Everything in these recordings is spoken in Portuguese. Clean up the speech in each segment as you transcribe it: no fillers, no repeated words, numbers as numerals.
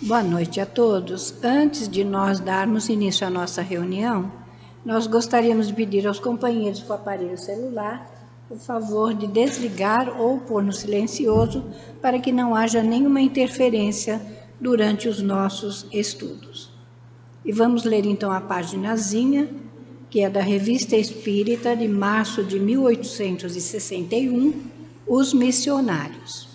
Boa noite a todos. Antes de nós darmos início à nossa reunião, nós gostaríamos de pedir aos companheiros com o aparelho celular o favor de desligar ou pôr no silencioso para que não haja nenhuma interferência durante os nossos estudos. E vamos ler então a paginazinha, que é da Revista Espírita de março de 1861, Os Missionários.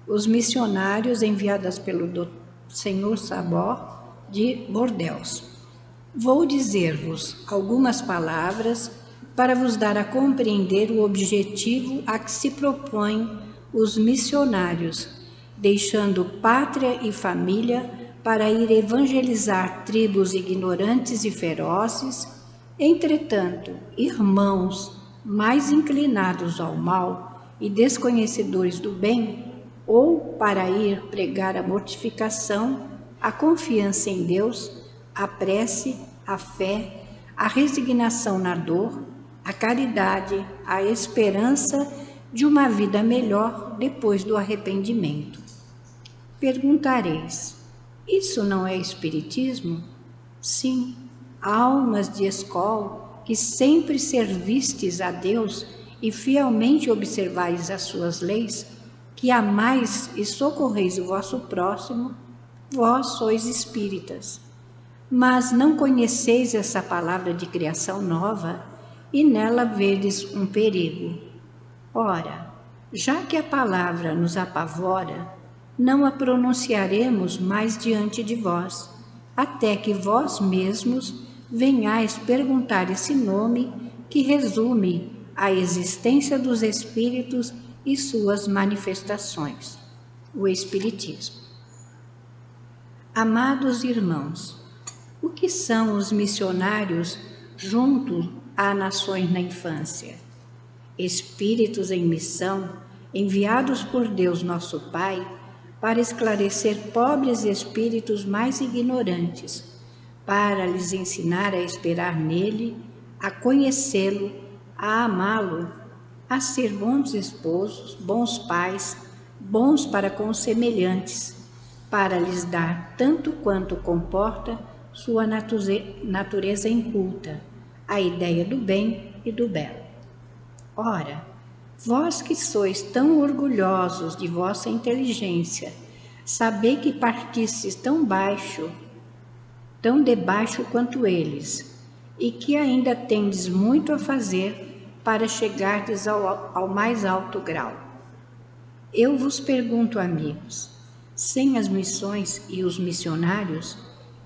Os missionários enviados pelo Senhor Sabó de Bordeaux. Vou dizer-vos algumas palavras para vos dar a compreender o objetivo a que se propõem os missionários, deixando pátria e família para ir evangelizar tribos ignorantes e ferozes. Entretanto, irmãos mais inclinados ao mal e desconhecedores do bem, ou para ir pregar a mortificação, a confiança em Deus, a prece, a fé, a resignação na dor, a caridade, a esperança de uma vida melhor depois do arrependimento. Perguntareis, isso não é espiritismo? Sim, almas de escola que sempre servistes a Deus e fielmente observais as suas leis, que amais e socorreis o vosso próximo, vós sois espíritas. Mas não conheceis essa palavra de criação nova e nela vedes um perigo. Ora, já que a palavra nos apavora, não a pronunciaremos mais diante de vós, até que vós mesmos venhais perguntar esse nome que resume a existência dos espíritos e suas manifestações, o Espiritismo. Amados irmãos, o que são os missionários junto a nações na infância? Espíritos em missão, enviados por Deus nosso Pai, para esclarecer pobres espíritos mais ignorantes, para lhes ensinar a esperar nele, a conhecê-lo, a amá-lo, a ser bons esposos, bons pais, bons para com os semelhantes, para lhes dar tanto quanto comporta sua natureza inculta, a ideia do bem e do belo. Ora, vós que sois tão orgulhosos de vossa inteligência, sabei que partistes tão debaixo quanto eles, e que ainda tendes muito a fazer para chegardes ao mais alto grau. Eu vos pergunto, amigos, sem as missões e os missionários,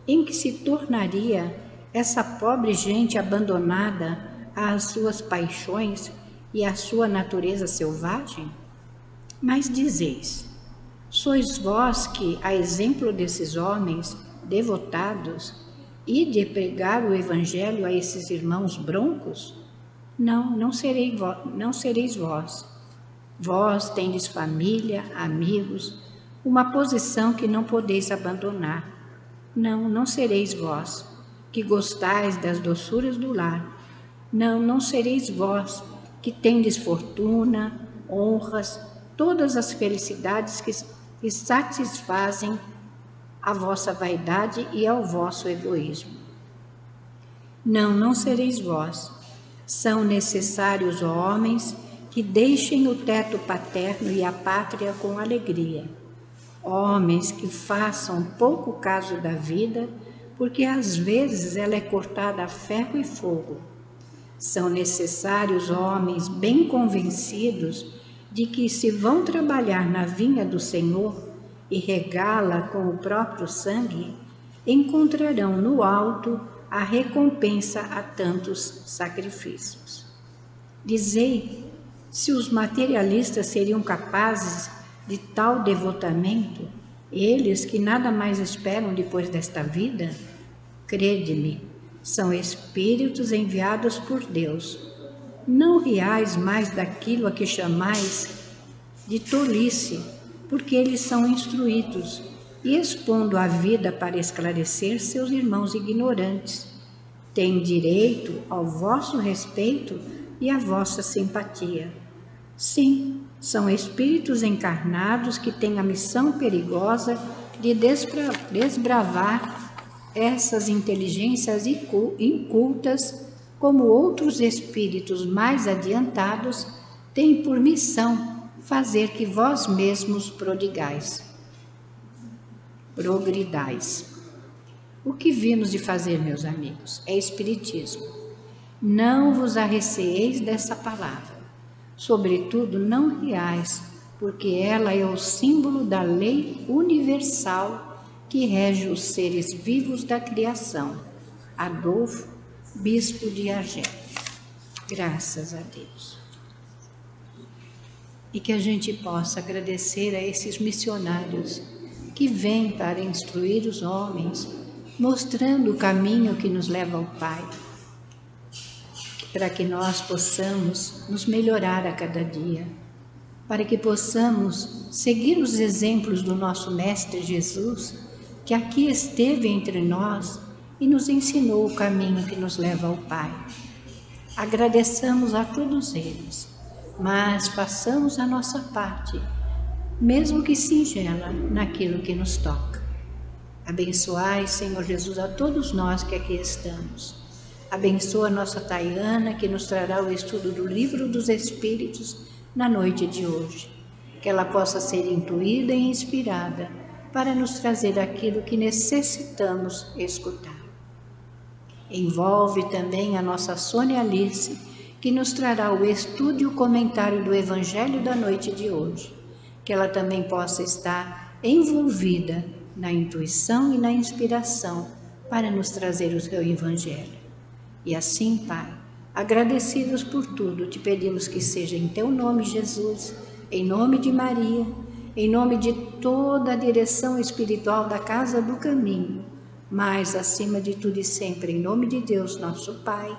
em que se tornaria essa pobre gente abandonada às suas paixões e à sua natureza selvagem? Mas dizeis, sois vós que, a exemplo desses homens devotados, ide pregar o evangelho a esses irmãos broncos? Não sereis vós. Vós tendes família, amigos, uma posição que não podeis abandonar. Não sereis vós, que gostais das doçuras do lar. Não sereis vós, que tendes fortuna, honras, todas as felicidades que satisfazem a vossa vaidade e ao vosso egoísmo. Não sereis vós. São necessários homens que deixem o teto paterno e a pátria com alegria. Homens que façam pouco caso da vida, porque às vezes ela é cortada a ferro e fogo. São necessários homens bem convencidos de que, se vão trabalhar na vinha do Senhor e regá-la com o próprio sangue, encontrarão no alto a recompensa a tantos sacrifícios. Dizei, se os materialistas seriam capazes de tal devotamento, eles que nada mais esperam depois desta vida? Crede-me, são espíritos enviados por Deus. Não riais mais daquilo a que chamais de tolice, porque eles são instruídos e, expondo a vida para esclarecer seus irmãos ignorantes, têm direito ao vosso respeito e à vossa simpatia. Sim, são espíritos encarnados que têm a missão perigosa de desbravar essas inteligências incultas, como outros espíritos mais adiantados têm por missão fazer que vós mesmos progridais. O que vimos de fazer, meus amigos, é espiritismo. Não vos arreceeis dessa palavra. Sobretudo, não riais, porque ela é o símbolo da lei universal que rege os seres vivos da criação. Adolfo, bispo de Argel. Graças a Deus. E que a gente possa agradecer a esses missionários que vêm para instruir os homens, mostrando o caminho que nos leva ao Pai, para que nós possamos nos melhorar a cada dia, para que possamos seguir os exemplos do nosso Mestre Jesus, que aqui esteve entre nós e nos ensinou o caminho que nos leva ao Pai. Agradeçamos a todos eles, mas façamos a nossa parte, mesmo que singela, naquilo que nos toca. Abençoai, Senhor Jesus, a todos nós que aqui estamos. Abençoa a nossa Tayana, que nos trará o estudo do Livro dos Espíritos na noite de hoje. Que ela possa ser intuída e inspirada para nos trazer aquilo que necessitamos escutar. Envolve também a nossa Sônia Alice, que nos trará o estudo e o comentário do Evangelho da noite de hoje. Que ela também possa estar envolvida na intuição e na inspiração para nos trazer o seu Evangelho. E assim, Pai, agradecidos por tudo, te pedimos que seja em teu nome, Jesus, em nome de Maria, em nome de toda a direção espiritual da Casa do Caminho, mas acima de tudo e sempre em nome de Deus, nosso Pai,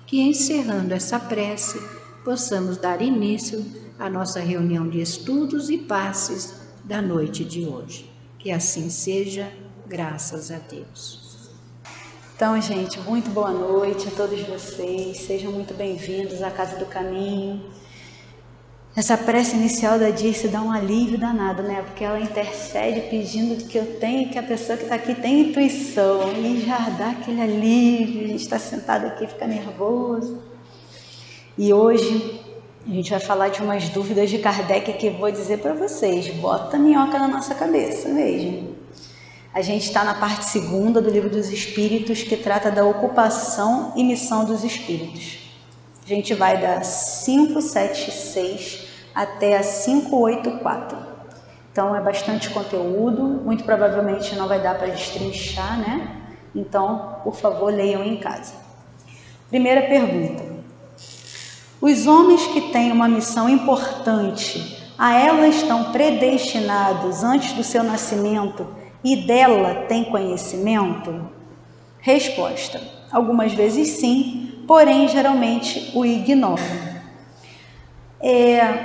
que encerrando essa prece, possamos dar início à nossa reunião de estudos e passes da noite de hoje. Que assim seja, graças a Deus. Então, gente, muito boa noite a todos vocês, sejam muito bem-vindos à Casa do Caminho. Essa prece inicial da Dirce dá um alívio danado, né? Porque ela intercede pedindo que a pessoa que está aqui tenha intuição, e já dá aquele alívio, a gente está sentado aqui, fica nervoso. E hoje a gente vai falar de umas dúvidas de Kardec que eu vou dizer para vocês, bota a minhoca na nossa cabeça mesmo. A gente está na parte 2ª do Livro dos Espíritos, que trata da ocupação e missão dos espíritos. A gente vai da 576 até a 584. Então é bastante conteúdo, muito provavelmente não vai dar para destrinchar, né? Então, por favor, leiam em casa. Primeira pergunta. Os homens que têm uma missão importante, a ela estão predestinados antes do seu nascimento e dela têm conhecimento? Resposta. Algumas vezes sim, porém geralmente o ignoram.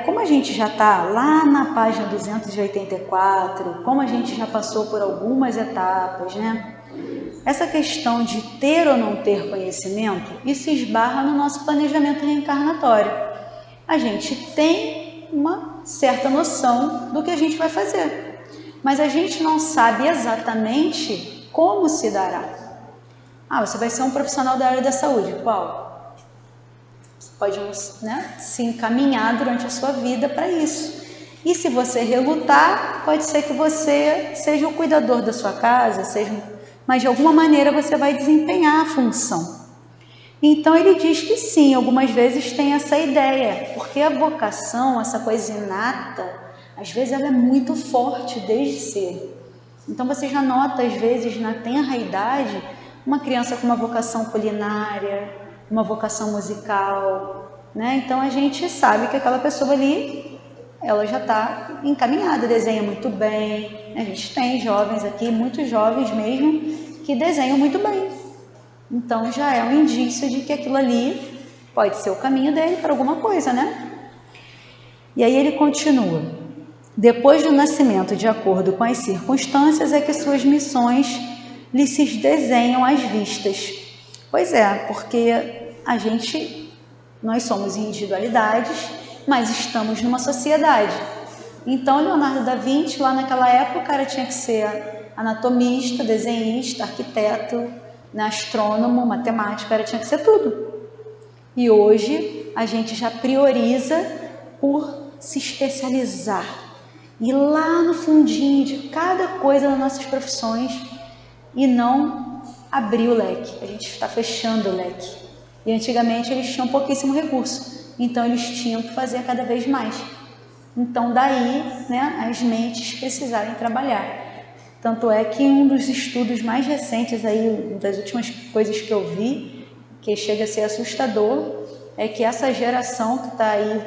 Como a gente já está lá na página 284, como a gente já passou por algumas etapas, né? Essa questão de ter ou não ter conhecimento, isso esbarra no nosso planejamento reencarnatório. A gente tem uma certa noção do que a gente vai fazer, mas a gente não sabe exatamente como se dará. Você vai ser um profissional da área da saúde, qual? Você pode, né, se encaminhar durante a sua vida para isso. E se você relutar, pode ser que você seja o cuidador da sua casa, mas de alguma maneira você vai desempenhar a função. Então ele diz que sim, algumas vezes tem essa ideia, porque a vocação, essa coisa inata, às vezes ela é muito forte desde cedo. Então você já nota, às vezes, na tenra idade, uma criança com uma vocação culinária, uma vocação musical, né? Então a gente sabe que aquela pessoa ali, ela já está encaminhada, desenha muito bem. A gente tem jovens aqui, muitos jovens mesmo, que desenham muito bem. Então já é um indício de que aquilo ali pode ser o caminho dele para alguma coisa, né? E aí ele continua. Depois do nascimento, de acordo com as circunstâncias, é que suas missões lhe se desenham às vistas. Pois é, porque nós somos individualidades, mas estamos numa sociedade. Então, Leonardo da Vinci, lá naquela época, o cara tinha que ser anatomista, desenhista, arquiteto, né, astrônomo, matemático, o cara tinha que ser tudo. E hoje a gente já prioriza por se especializar. Ir lá no fundinho de cada coisa das nossas profissões e não abrir o leque. A gente está fechando o leque. E antigamente eles tinham pouquíssimo recurso, então eles tinham que fazer cada vez mais. Então daí, né, as mentes precisarem trabalhar. Tanto é que um dos estudos mais recentes aí, das últimas coisas que eu vi, que chega a ser assustador, é que essa geração que está aí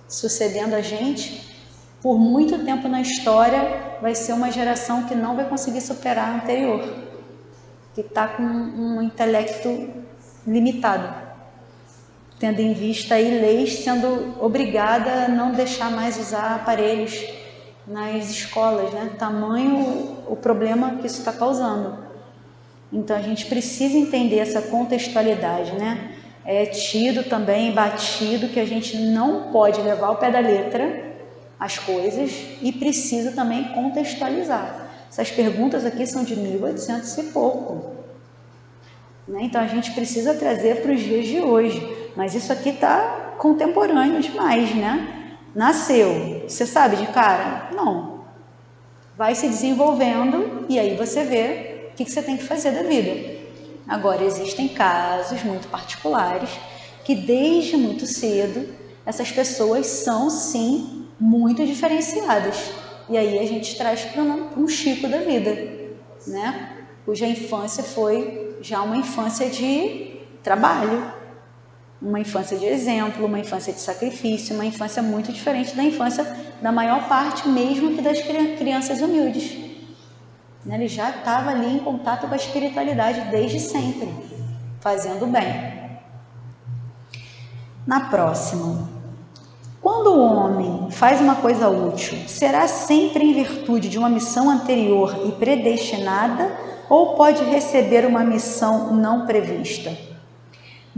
sucedendo a gente, por muito tempo na história, vai ser uma geração que não vai conseguir superar a anterior, que está com um intelecto limitado, tendo em vista aí leis sendo obrigada a não deixar mais usar aparelhos nas escolas, né? Tamanho o problema que isso está causando. Então a gente precisa entender essa contextualidade, né? É tido também, batido, que a gente não pode levar ao pé da letra as coisas e precisa também contextualizar. Essas perguntas aqui são de 1800 e pouco, né? Então a gente precisa trazer para os dias de hoje, mas isso aqui está contemporâneo demais, né? Nasceu, você sabe de cara? Não. Vai se desenvolvendo e aí você vê o que você tem que fazer da vida. Agora, existem casos muito particulares que desde muito cedo essas pessoas são sim muito diferenciadas. E aí a gente traz para um Chico da vida, né? Cuja infância foi já uma infância de trabalho, uma infância de exemplo, uma infância de sacrifício, uma infância muito diferente da infância da maior parte mesmo que das crianças humildes. Ele já estava ali em contato com a espiritualidade desde sempre, fazendo bem. Na próxima, quando o homem faz uma coisa útil, será sempre em virtude de uma missão anterior e predestinada ou pode receber uma missão não prevista?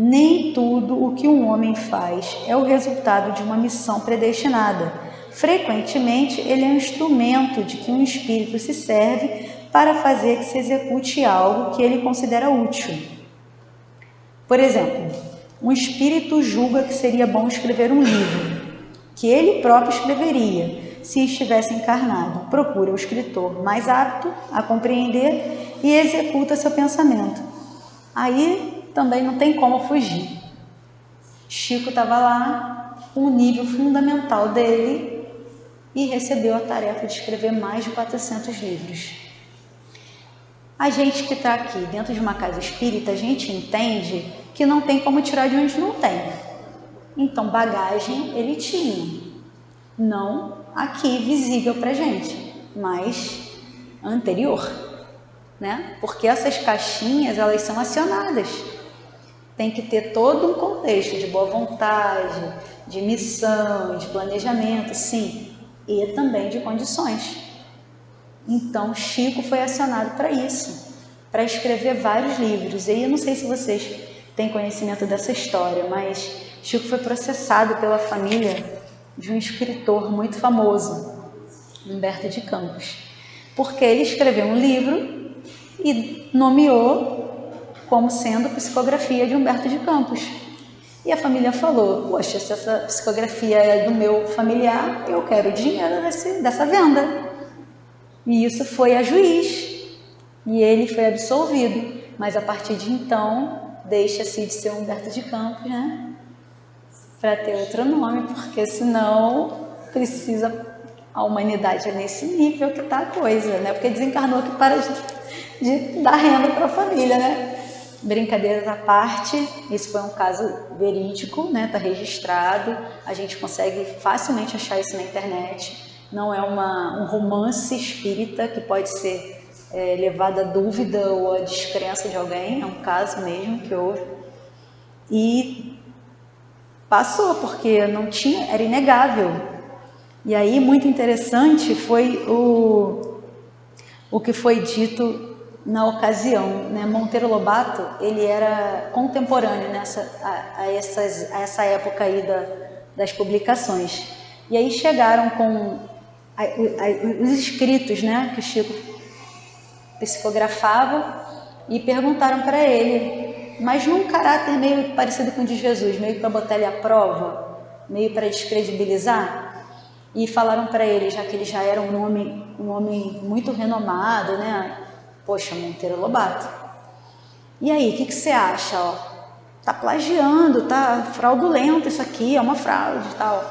Nem tudo o que um homem faz é o resultado de uma missão predestinada. Frequentemente, ele é um instrumento de que um espírito se serve para fazer que se execute algo que ele considera útil. Por exemplo, um espírito julga que seria bom escrever um livro, que ele próprio escreveria se estivesse encarnado. Procura o escritor mais apto a compreender e executa seu pensamento. Aí também não tem como fugir. Chico estava lá, com o nível fundamental dele, e recebeu a tarefa de escrever mais de 400 livros. A gente que está aqui dentro de uma casa espírita, a gente entende que não tem como tirar de onde não tem. Então, bagagem ele tinha. Não aqui visível para gente, mas anterior, né? Porque essas caixinhas, elas são acionadas. Tem que ter todo um contexto de boa vontade, de missão, de planejamento, sim, e também de condições. Então, Chico foi acionado para isso, para escrever vários livros. E eu não sei se vocês têm conhecimento dessa história, mas Chico foi processado pela família de um escritor muito famoso, Humberto de Campos, porque ele escreveu um livro e nomeou como sendo psicografia de Humberto de Campos. E a família falou: poxa, se essa psicografia é do meu familiar, eu quero o dinheiro dessa venda. E isso foi a juiz, e ele foi absolvido. Mas a partir de então, deixa-se de ser Humberto de Campos, né? Para ter outro nome, porque senão precisa, a humanidade é nesse nível que está a coisa, né? Porque desencarnou que para de dar renda para a família, né? Brincadeiras à parte, esse foi um caso verídico, né? Está registrado, a gente consegue facilmente achar isso na internet. Não é um romance espírita que pode ser levado à dúvida ou à descrença de alguém, é um caso mesmo que houve. E passou, porque não tinha, era inegável. E aí, muito interessante foi o que foi dito na ocasião, né? Monteiro Lobato, ele era contemporâneo a essa época aí das publicações. E aí chegaram com os escritos, né, que o Chico psicografava, e perguntaram para ele, mas num caráter meio parecido com o de Jesus, meio para botar ele à prova, meio para descredibilizar, e falaram para ele, já que ele já era um homem muito renomado, né, poxa, Monteiro Lobato, e aí, o que você acha, ó? Tá plagiando, tá fraudulento isso aqui, é uma fraude e tal.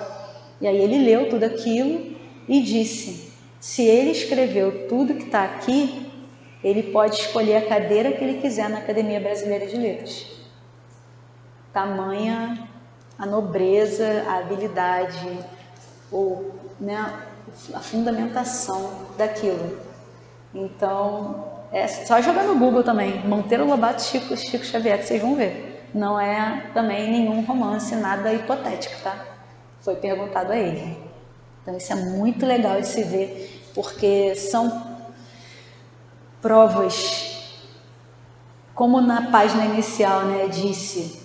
E aí ele leu tudo aquilo e disse, se ele escreveu tudo que está aqui, ele pode escolher a cadeira que ele quiser na Academia Brasileira de Letras. Tamanha a nobreza, a habilidade, né, a fundamentação daquilo. Então, é só jogar no Google também, Monteiro Lobato, Chico Xavier, que vocês vão ver. Não é também nenhum romance, nada hipotético, tá? Foi perguntado a ele. Então, isso é muito legal de se ver, porque são provas, como na página inicial, né, disse,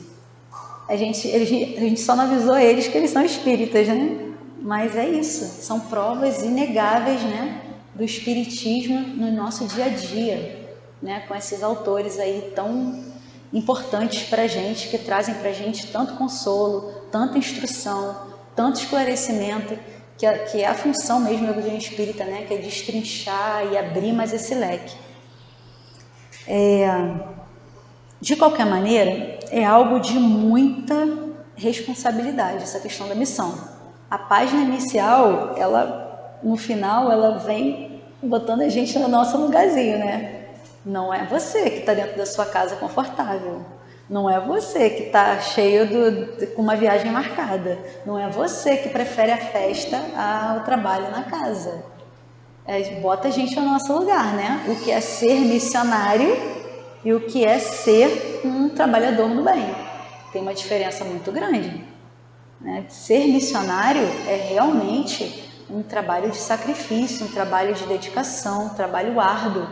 a gente só não avisou eles que eles são espíritas, né? Mas é isso, são provas inegáveis, né, do espiritismo no nosso dia a dia, né, com esses autores aí tão importantes para a gente, que trazem para a gente tanto consolo, tanta instrução, tanto esclarecimento, que é a função mesmo da doutrina espírita, né, que é destrinchar e abrir mais esse leque. De qualquer maneira, é algo de muita responsabilidade essa questão da missão. A página inicial, no final, ela vem botando a gente no nosso lugarzinho, né? Não é você que está dentro da sua casa confortável. Não é você que está cheio com uma viagem marcada. Não é você que prefere a festa ao trabalho na casa. Bota a gente no nosso lugar, né? O que é ser missionário e o que é ser um trabalhador do bem. Tem uma diferença muito grande, né? Ser missionário é realmente um trabalho de sacrifício, um trabalho de dedicação, um trabalho árduo,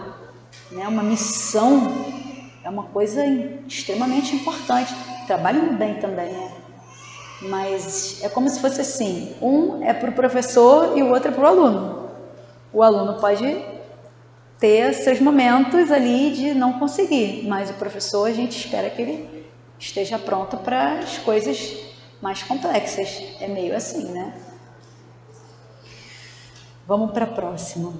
né? Uma missão é uma coisa extremamente importante. Trabalho no bem também, né? Mas é como se fosse assim, um é para o professor e o outro é para o aluno. O aluno pode ter seus momentos ali de não conseguir, mas o professor, a gente espera que ele esteja pronto para as coisas mais complexas. É meio assim, né? Vamos para a próxima.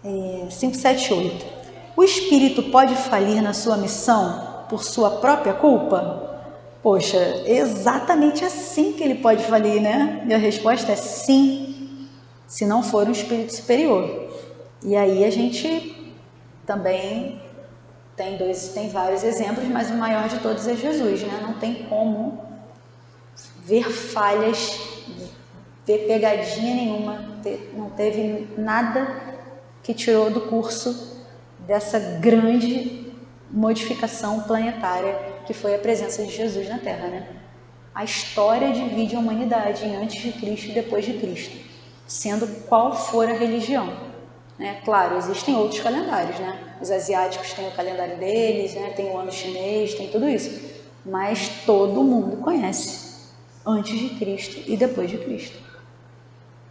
578. O espírito pode falir na sua missão por sua própria culpa? Poxa, é exatamente assim que ele pode falir, né? E a resposta é sim, se não for um espírito superior. E aí a gente também tem vários exemplos, mas o maior de todos é Jesus, né? Não tem como ver falhas, ver pegadinha nenhuma, não teve nada que tirou do curso dessa grande modificação planetária que foi a presença de Jesus na Terra, né? A história divide a humanidade em antes de Cristo e depois de Cristo, sendo qual for a religião, né? Claro, existem outros calendários, né? Os asiáticos têm o calendário deles, né? Tem o ano chinês, tem tudo isso, mas todo mundo conhece antes de Cristo e depois de Cristo,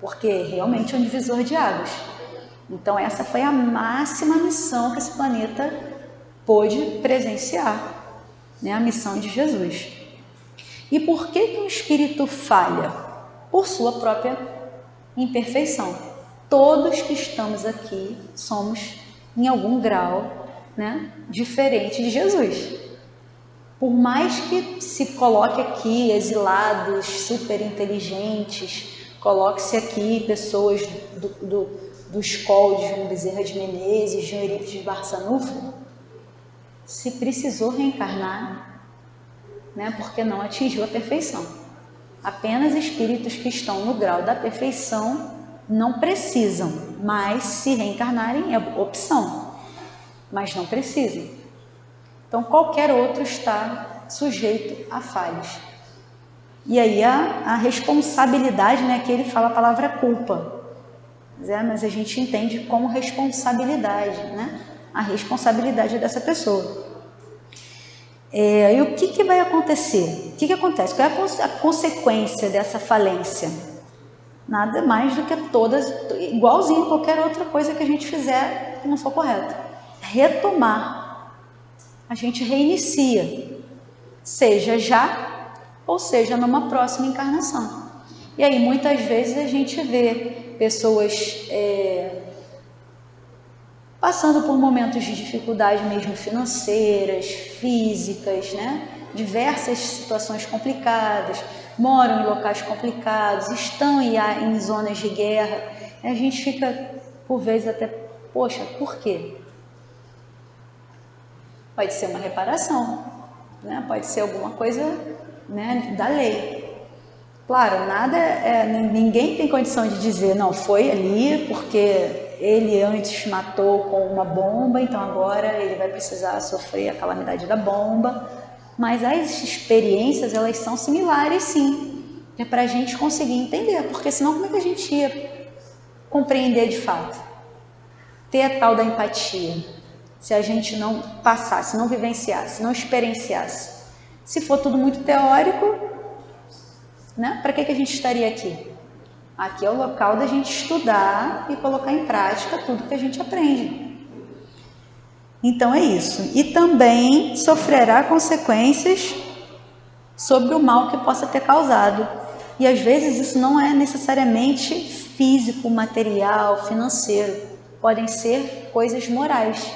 porque realmente é um divisor de águas. Então essa foi a máxima missão que esse planeta pôde presenciar, né? A missão de Jesus. E por que o espírito falha? Por sua própria imperfeição. Todos que estamos aqui somos, em algum grau, né, diferente de Jesus. Por mais que se coloque aqui exilados, super inteligentes, coloque-se aqui pessoas do escol de João Bezerra de Menezes, de Eurípides Barçanufo, se precisou reencarnar, né, porque não atingiu a perfeição. Apenas espíritos que estão no grau da perfeição não precisam, mas se reencarnarem é opção, mas não precisam. Então qualquer outro está sujeito a falhas. E aí a responsabilidade, né, que ele fala a palavra culpa, mas a gente entende como responsabilidade, né? A responsabilidade dessa pessoa. E o que vai acontecer? O que acontece? Qual é a consequência dessa falência? Nada mais do que todas, igualzinho a qualquer outra coisa que a gente fizer que não for correto. Retomar. A gente reinicia, seja já ou seja numa próxima encarnação. E aí muitas vezes a gente vê pessoas passando por momentos de dificuldade mesmo financeiras, físicas, né? Diversas situações complicadas, moram em locais complicados, estão em zonas de guerra. E a gente fica, por vezes, até, poxa, por quê? Pode ser uma reparação, né? Pode ser alguma coisa, né, da lei. Claro, ninguém tem condição de dizer, não, foi ali porque ele antes matou com uma bomba, então agora ele vai precisar sofrer a calamidade da bomba. Mas as experiências, elas são similares, sim. É para a gente conseguir entender, porque senão como é que a gente ia compreender de fato? Ter a tal da empatia, se a gente não passasse, não vivenciasse, não experienciasse. Se for tudo muito teórico, né? Para que a gente estaria aqui? Aqui é o local da gente estudar e colocar em prática tudo que a gente aprende. Então é isso. E também sofrerá consequências sobre o mal que possa ter causado. E às vezes isso não é necessariamente físico, material, financeiro. Podem ser coisas morais.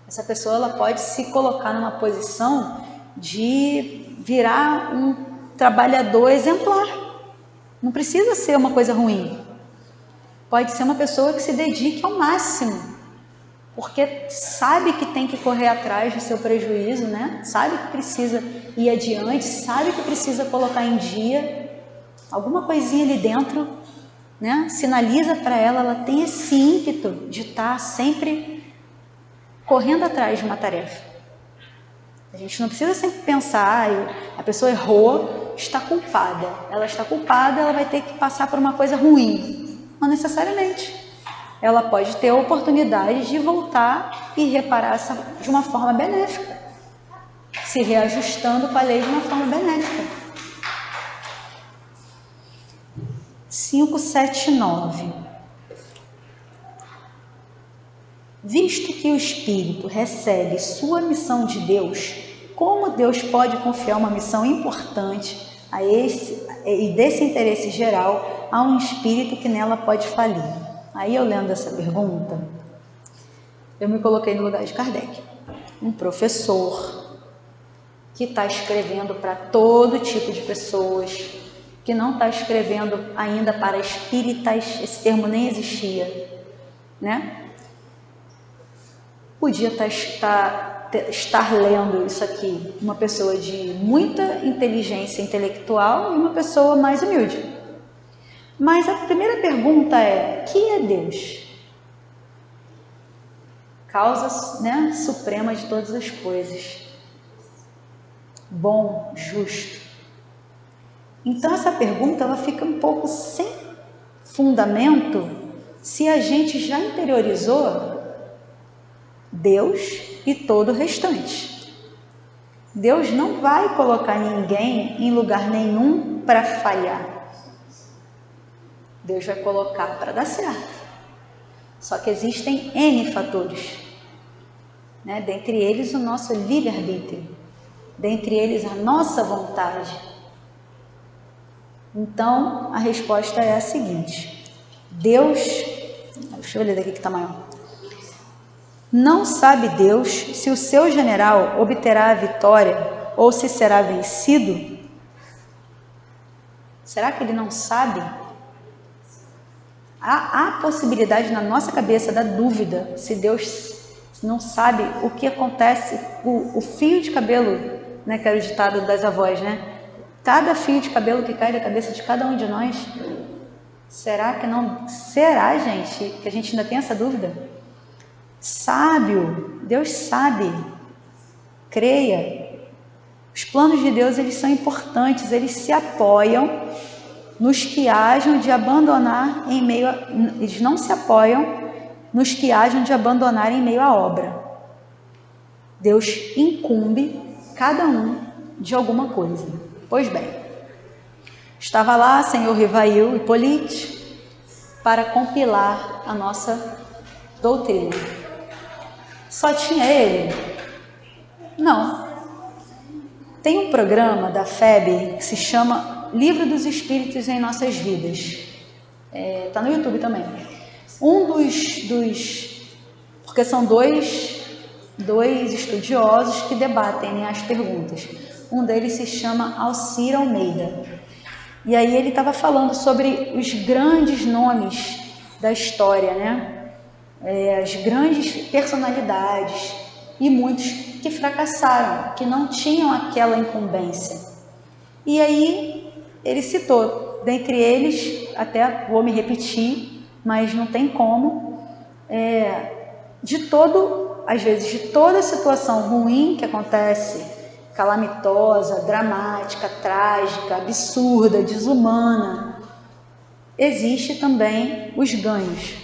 Essa pessoa ela pode se colocar numa posição de virar um trabalhador exemplar. Não precisa ser uma coisa ruim. Pode ser uma pessoa que se dedique ao máximo, porque sabe que tem que correr atrás do seu prejuízo, né? Sabe que precisa ir adiante, sabe que precisa colocar em dia alguma coisinha ali dentro, né? Sinaliza para ela, ela tem esse ímpeto de estar sempre correndo atrás de uma tarefa. A gente não precisa sempre pensar, a pessoa errou, está culpada. Ela está culpada, ela vai ter que passar por uma coisa ruim. Não necessariamente. Ela pode ter a oportunidade de voltar e reparar de uma forma benéfica, se reajustando com a lei de uma forma benéfica. 579. Visto que o espírito recebe sua missão de Deus, como Deus pode confiar uma missão importante e desse interesse geral a um espírito que nela pode falir? Aí eu lendo essa pergunta, eu me coloquei no lugar de Kardec, um professor que está escrevendo para todo tipo de pessoas, que não está escrevendo ainda para espíritas, esse termo nem existia, né? Podia estar lendo isso aqui uma pessoa de muita inteligência intelectual e uma pessoa mais humilde. Mas a primeira pergunta é: que é Deus? Causa, né, suprema de todas as coisas. Bom, justo. Então essa pergunta ela fica um pouco sem fundamento se a gente já interiorizou Deus e todo o restante. Deus não vai colocar ninguém em lugar nenhum para falhar. Deus vai colocar para dar certo. Só que existem N fatores, né? Dentre eles o nosso livre-arbítrio, dentre eles a nossa vontade. Então, a resposta é a seguinte: Deus, deixa eu ler daqui que está maior. Não sabe Deus se o seu general obterá a vitória ou se será vencido? Será que ele não sabe? Há possibilidade na nossa cabeça da dúvida se Deus não sabe o que acontece, o fio de cabelo, né, que era o ditado das avós, né? Cada fio de cabelo que cai da cabeça de cada um de nós. Será que não? Será, gente, que a gente ainda tem essa dúvida? Sábio, Deus sabe. Creia. Os planos de Deus, eles são importantes, eles se apoiam nos que hajam de abandonar em meio a... Eles não se apoiam nos que hajam de abandonar em meio à obra. Deus incumbe cada um de alguma coisa. Pois bem, Estava lá senhor Rivail Hippolyte para compilar a nossa doutrina. Só tinha ele? Não. Tem um programa da FEB que se chama Livro dos Espíritos em Nossas Vidas. Tá no YouTube também. Porque são dois estudiosos que debatem, né, as perguntas. Um deles se chama Alcir Almeida. E aí ele estava falando sobre os grandes nomes da história, né? As grandes personalidades e muitos que fracassaram, que não tinham aquela incumbência. E aí ele citou, dentre eles, até vou me repetir, mas não tem como, às vezes, de toda situação ruim que acontece, calamitosa, dramática, trágica, absurda, desumana, existe também os ganhos.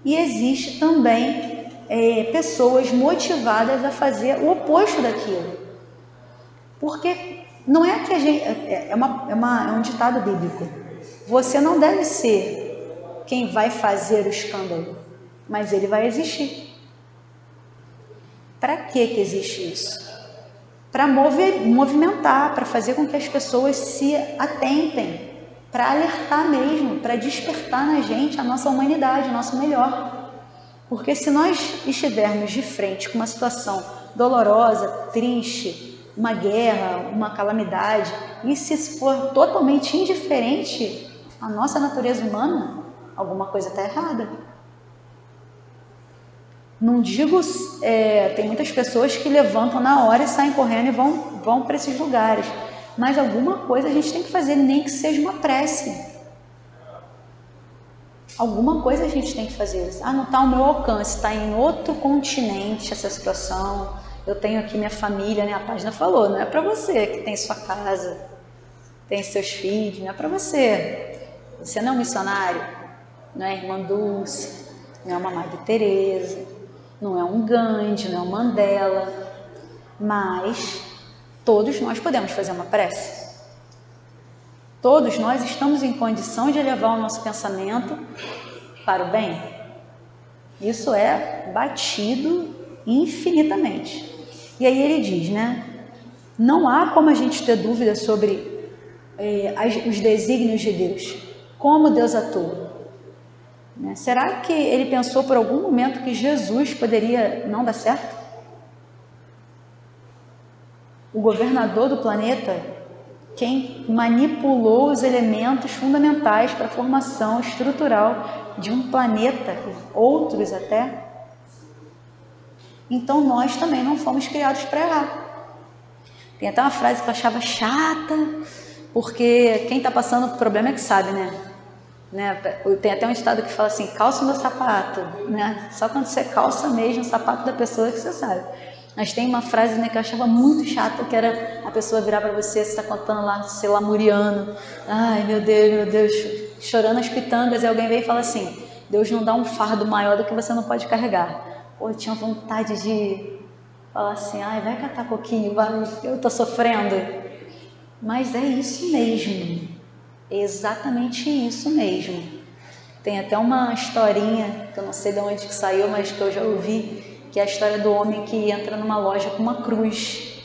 E existe também pessoas motivadas a fazer o oposto daquilo. Porque não é que a gente... É um ditado bíblico. Você não deve ser quem vai fazer o escândalo, mas ele vai existir. Para que existe isso? Para movimentar, para fazer com que as pessoas se atentem, para alertar mesmo, para despertar na gente a nossa humanidade, o nosso melhor. Porque se nós estivermos de frente com uma situação dolorosa, triste, uma guerra, uma calamidade, e se for totalmente indiferente à nossa natureza humana, alguma coisa está errada. Não digo, tem muitas pessoas que levantam na hora e saem correndo e vão para esses lugares, mas alguma coisa a gente tem que fazer, nem que seja uma prece. Alguma coisa a gente tem que fazer. Não está ao meu alcance, está em outro continente essa situação. Eu tenho aqui minha família, né? A página falou, não é para você que tem sua casa, tem seus filhos, não é para você. Você não é um missionário, não é irmã Dulce, não é uma Madre Teresa, não é um Gandhi, não é um Mandela, mas todos nós podemos fazer uma prece. Todos nós estamos em condição de elevar o nosso pensamento para o bem. Isso é batido infinitamente. E aí ele diz, né? Não há como a gente ter dúvida sobre os desígnios de Deus. Como Deus atua. Né? Será que ele pensou por algum momento que Jesus poderia não dar certo? O governador do planeta, quem manipulou os elementos fundamentais para a formação estrutural de um planeta, outros até. Então nós também não fomos criados para errar. Tem até uma frase que eu achava chata, porque quem está passando por problema é que sabe, né? Tem até um ditado que fala assim, calça o meu sapato, né? Só quando você calça mesmo o sapato da pessoa que você sabe. Mas tem uma frase, né, que eu achava muito chata, que era a pessoa virar para você está contando lá, sei lá, lamuriano. Ai, meu Deus, chorando as pitangas, e alguém vem e fala assim, Deus não dá um fardo maior do que você não pode carregar. Pô, eu tinha vontade de falar assim, ai, vai catar coquinho, vai, eu tô sofrendo. Mas é isso mesmo, é exatamente isso mesmo. Tem até uma historinha, que eu não sei de onde que saiu, mas que eu já ouvi, que é a história do homem que entra numa loja com uma cruz.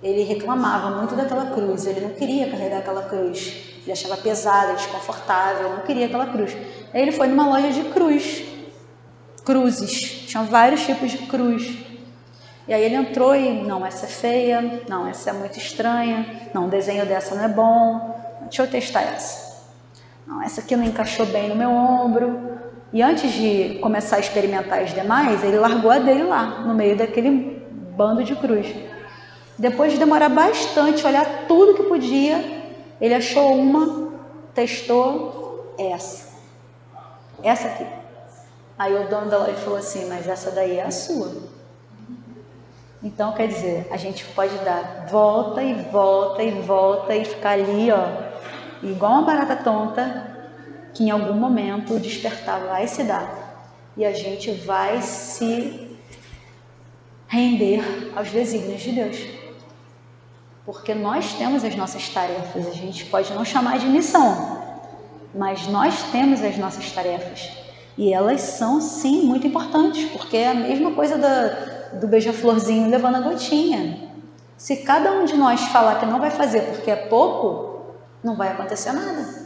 Ele reclamava muito daquela cruz, ele não queria carregar aquela cruz, ele achava pesada, desconfortável, não queria aquela cruz. Aí ele foi numa loja de cruzes, tinham vários tipos de cruz. E aí ele entrou e, não, essa é feia, não, essa é muito estranha, não, o desenho dessa não é bom, deixa eu testar essa. Não, essa aqui não encaixou bem no meu ombro. E antes de começar a experimentar as demais, ele largou a dele lá, no meio daquele bando de cruz. Depois de demorar bastante, olhar tudo que podia, ele achou uma, testou essa aqui. Aí o dono da loja falou assim, mas essa daí é a sua. Então, quer dizer, a gente pode dar volta e volta e volta e ficar ali, ó, igual uma barata tonta, que em algum momento o despertar vai se dar e a gente vai se render aos desígnios de Deus. porque nós temos as nossas tarefas. A gente pode não chamar de missão, mas nós temos as nossas tarefas. E elas são, sim, muito importantes, porque é a mesma coisa do beija-florzinho levando a gotinha. Se cada um de nós falar que não vai fazer porque é pouco, não vai acontecer nada.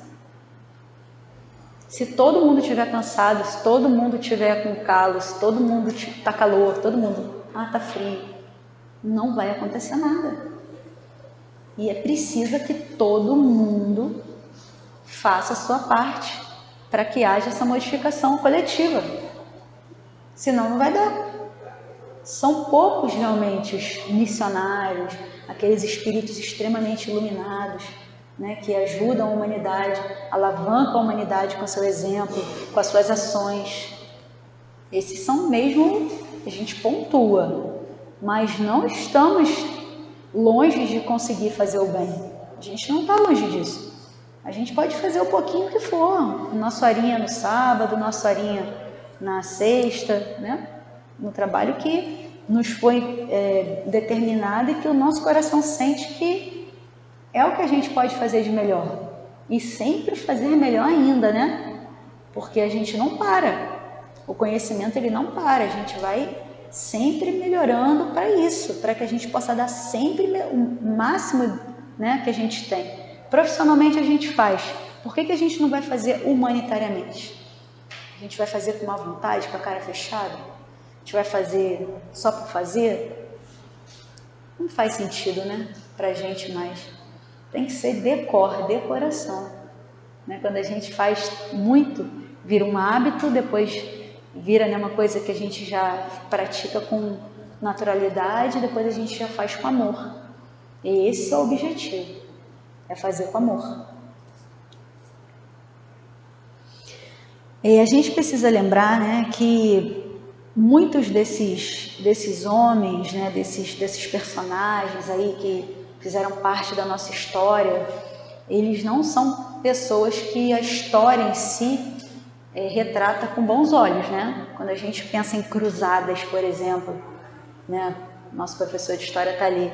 Se todo mundo estiver cansado, se todo mundo estiver com calo, se todo mundo está calor, todo mundo, está frio, não vai acontecer nada. E é preciso que todo mundo faça a sua parte para que haja essa modificação coletiva. Senão não vai dar. São poucos realmente os missionários, aqueles espíritos extremamente iluminados, né, que ajudam a humanidade, alavancam a humanidade com seu exemplo, com as suas ações. Esses são mesmo, a gente pontua, mas não estamos longe de conseguir fazer o bem. A gente não está longe disso. A gente pode fazer o pouquinho que for, nossa horinha no sábado, nossa horinha na sexta, né? No trabalho que nos foi determinado e que o nosso coração sente que é o que a gente pode fazer de melhor. E sempre fazer melhor ainda, né? Porque a gente não para. O conhecimento, ele não para. A gente vai sempre melhorando para isso, para que a gente possa dar sempre o máximo, né, que a gente tem. Profissionalmente a gente faz. Por que a gente não vai fazer humanitariamente? A gente vai fazer com má vontade, com a cara fechada? A gente vai fazer só por fazer? Não faz sentido, né? Pra gente mais. Tem que ser decoração. Né? Quando a gente faz muito, vira um hábito, depois vira, né, uma coisa que a gente já pratica com naturalidade, depois a gente já faz com amor. E esse é o objetivo. É fazer com amor. E a gente precisa lembrar, né, que muitos desses homens, né, desses personagens aí que fizeram parte da nossa história, eles não são pessoas que a história em si retrata com bons olhos, né? Quando a gente pensa em cruzadas, por exemplo, né, nosso professor de história está ali.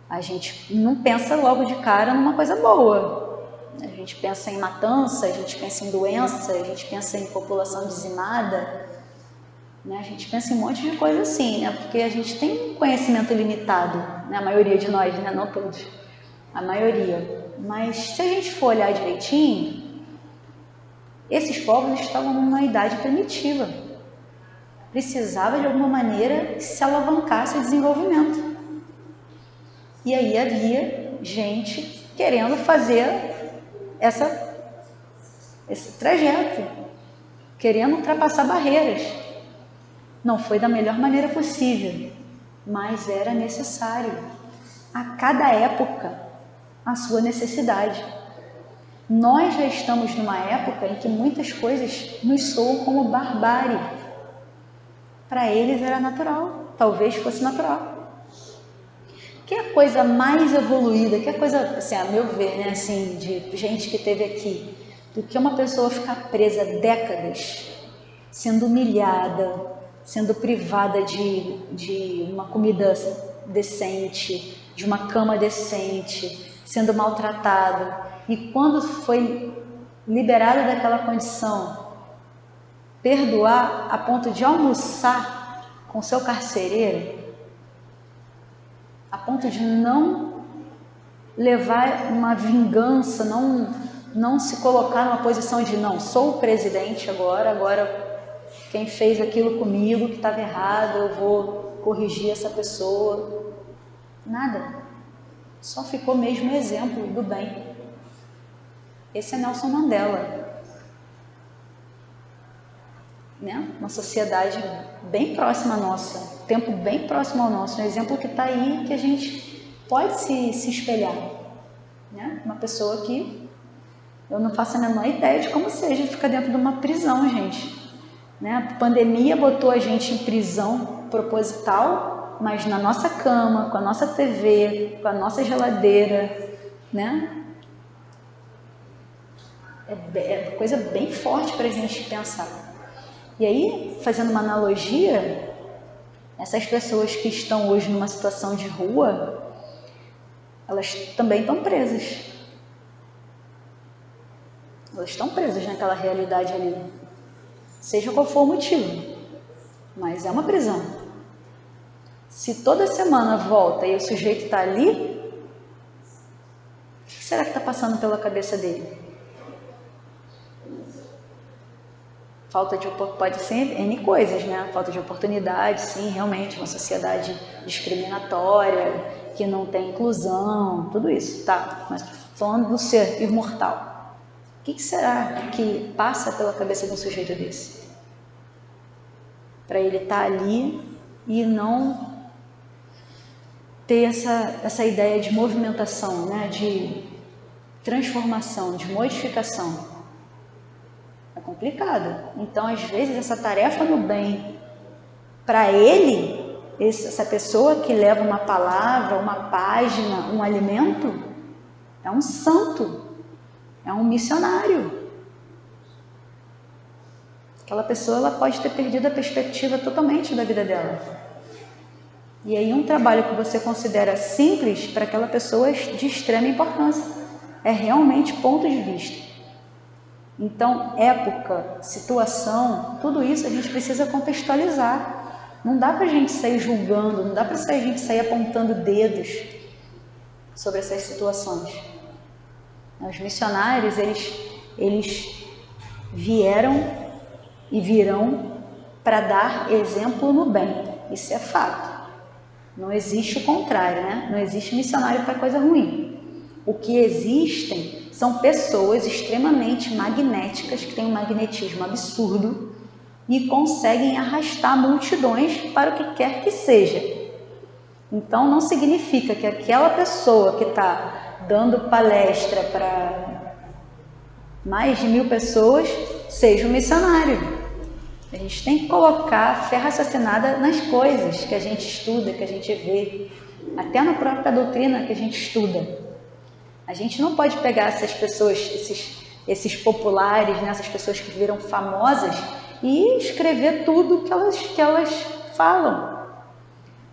A gente não pensa logo de cara numa coisa boa. A gente pensa em matança, a gente pensa em doença, a gente pensa em população dizimada, né? A gente pensa em um monte de coisa assim, né? Porque a gente tem um conhecimento limitado, né? A maioria de nós, né? Não todos, a maioria. Mas se a gente for olhar direitinho, esses povos estavam numa idade primitiva. Precisava de alguma maneira que se alavancasse o desenvolvimento. E aí havia gente querendo fazer esse trajeto, querendo ultrapassar barreiras. Não foi da melhor maneira possível, mas era necessário. A cada época, a sua necessidade. Nós já estamos numa época em que muitas coisas nos soam como barbárie. Para eles era natural, talvez fosse natural. Que é a coisa mais evoluída, que é a coisa, assim, a meu ver, né, assim, de gente que teve aqui, do que uma pessoa ficar presa décadas, sendo humilhada, sendo privada de uma comida decente, de uma cama decente, sendo maltratado. E quando foi liberado daquela condição, perdoar a ponto de almoçar com seu carcereiro, a ponto de não levar uma vingança, não se colocar numa posição de não, sou o presidente agora quem fez aquilo comigo que estava errado, eu vou corrigir essa pessoa. Nada. Só ficou mesmo exemplo do bem. Esse é Nelson Mandela. Né? Uma sociedade bem próxima à nossa, tempo bem próximo ao nosso, um exemplo que está aí, que a gente pode se espelhar, né? Uma pessoa que eu não faço a menor ideia de como seja ficar dentro de uma prisão, gente, né? A pandemia botou a gente em prisão proposital, mas na nossa cama, com a nossa TV, com a nossa geladeira, né? É coisa bem forte para a gente pensar. E aí, fazendo uma analogia, essas pessoas que estão hoje numa situação de rua, elas também estão presas. Elas estão presas naquela realidade ali, seja qual for o motivo, mas é uma prisão. Se toda semana volta e o sujeito está ali, o que será que está passando pela cabeça dele? Falta de pode ser N coisas, né? Falta de oportunidade, sim, realmente, uma sociedade discriminatória, que não tem inclusão, tudo isso, tá? Mas falando do ser imortal. O que será que passa pela cabeça de um sujeito desse? Para ele estar ali e não ter essa ideia de movimentação, né? De transformação, de modificação. É complicado. Então, às vezes, essa tarefa no bem, para ele, essa pessoa que leva uma palavra, uma página, um alimento, é um santo. É um missionário. Aquela pessoa ela pode ter perdido a perspectiva totalmente da vida dela. E aí um trabalho que você considera simples, para aquela pessoa é de extrema importância. É realmente ponto de vista. Então, época, situação, tudo isso a gente precisa contextualizar. Não dá para a gente sair julgando, não dá para a gente sair apontando dedos sobre essas situações. Os missionários, eles vieram e virão para dar exemplo no bem. Isso é fato. Não existe o contrário, né? Não existe missionário para coisa ruim. O que existem são pessoas extremamente magnéticas, que têm um magnetismo absurdo e conseguem arrastar multidões para o que quer que seja. Então, não significa que aquela pessoa que está dando palestra para mais de 1000 pessoas, seja um missionário. A gente tem que colocar a fé raciocinada nas coisas que a gente estuda, que a gente vê, até na própria doutrina que a gente estuda. A gente não pode pegar essas pessoas, esses populares, né, essas pessoas que viram famosas e escrever tudo que elas falam.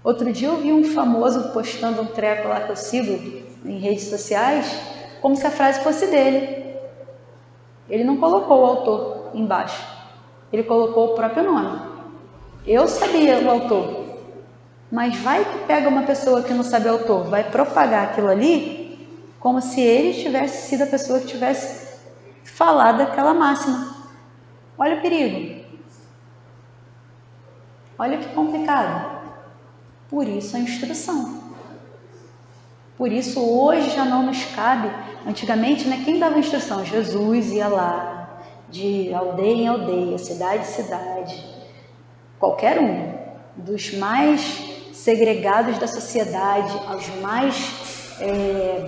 Outro dia eu vi um famoso postando um treco lá que eu sigo em redes sociais, como se a frase fosse dele. Ele não colocou o autor embaixo, ele colocou o próprio nome. Eu sabia o autor, mas vai que pega uma pessoa que não sabe o autor, vai propagar aquilo ali como se ele tivesse sido a pessoa que tivesse falado aquela máxima. Olha o perigo. Olha que complicado. Por isso a instrução. Por isso hoje já não nos cabe. Antigamente, né, quem dava instrução? Jesus ia lá, de aldeia em aldeia, cidade em cidade. Qualquer um, dos mais segregados da sociedade aos mais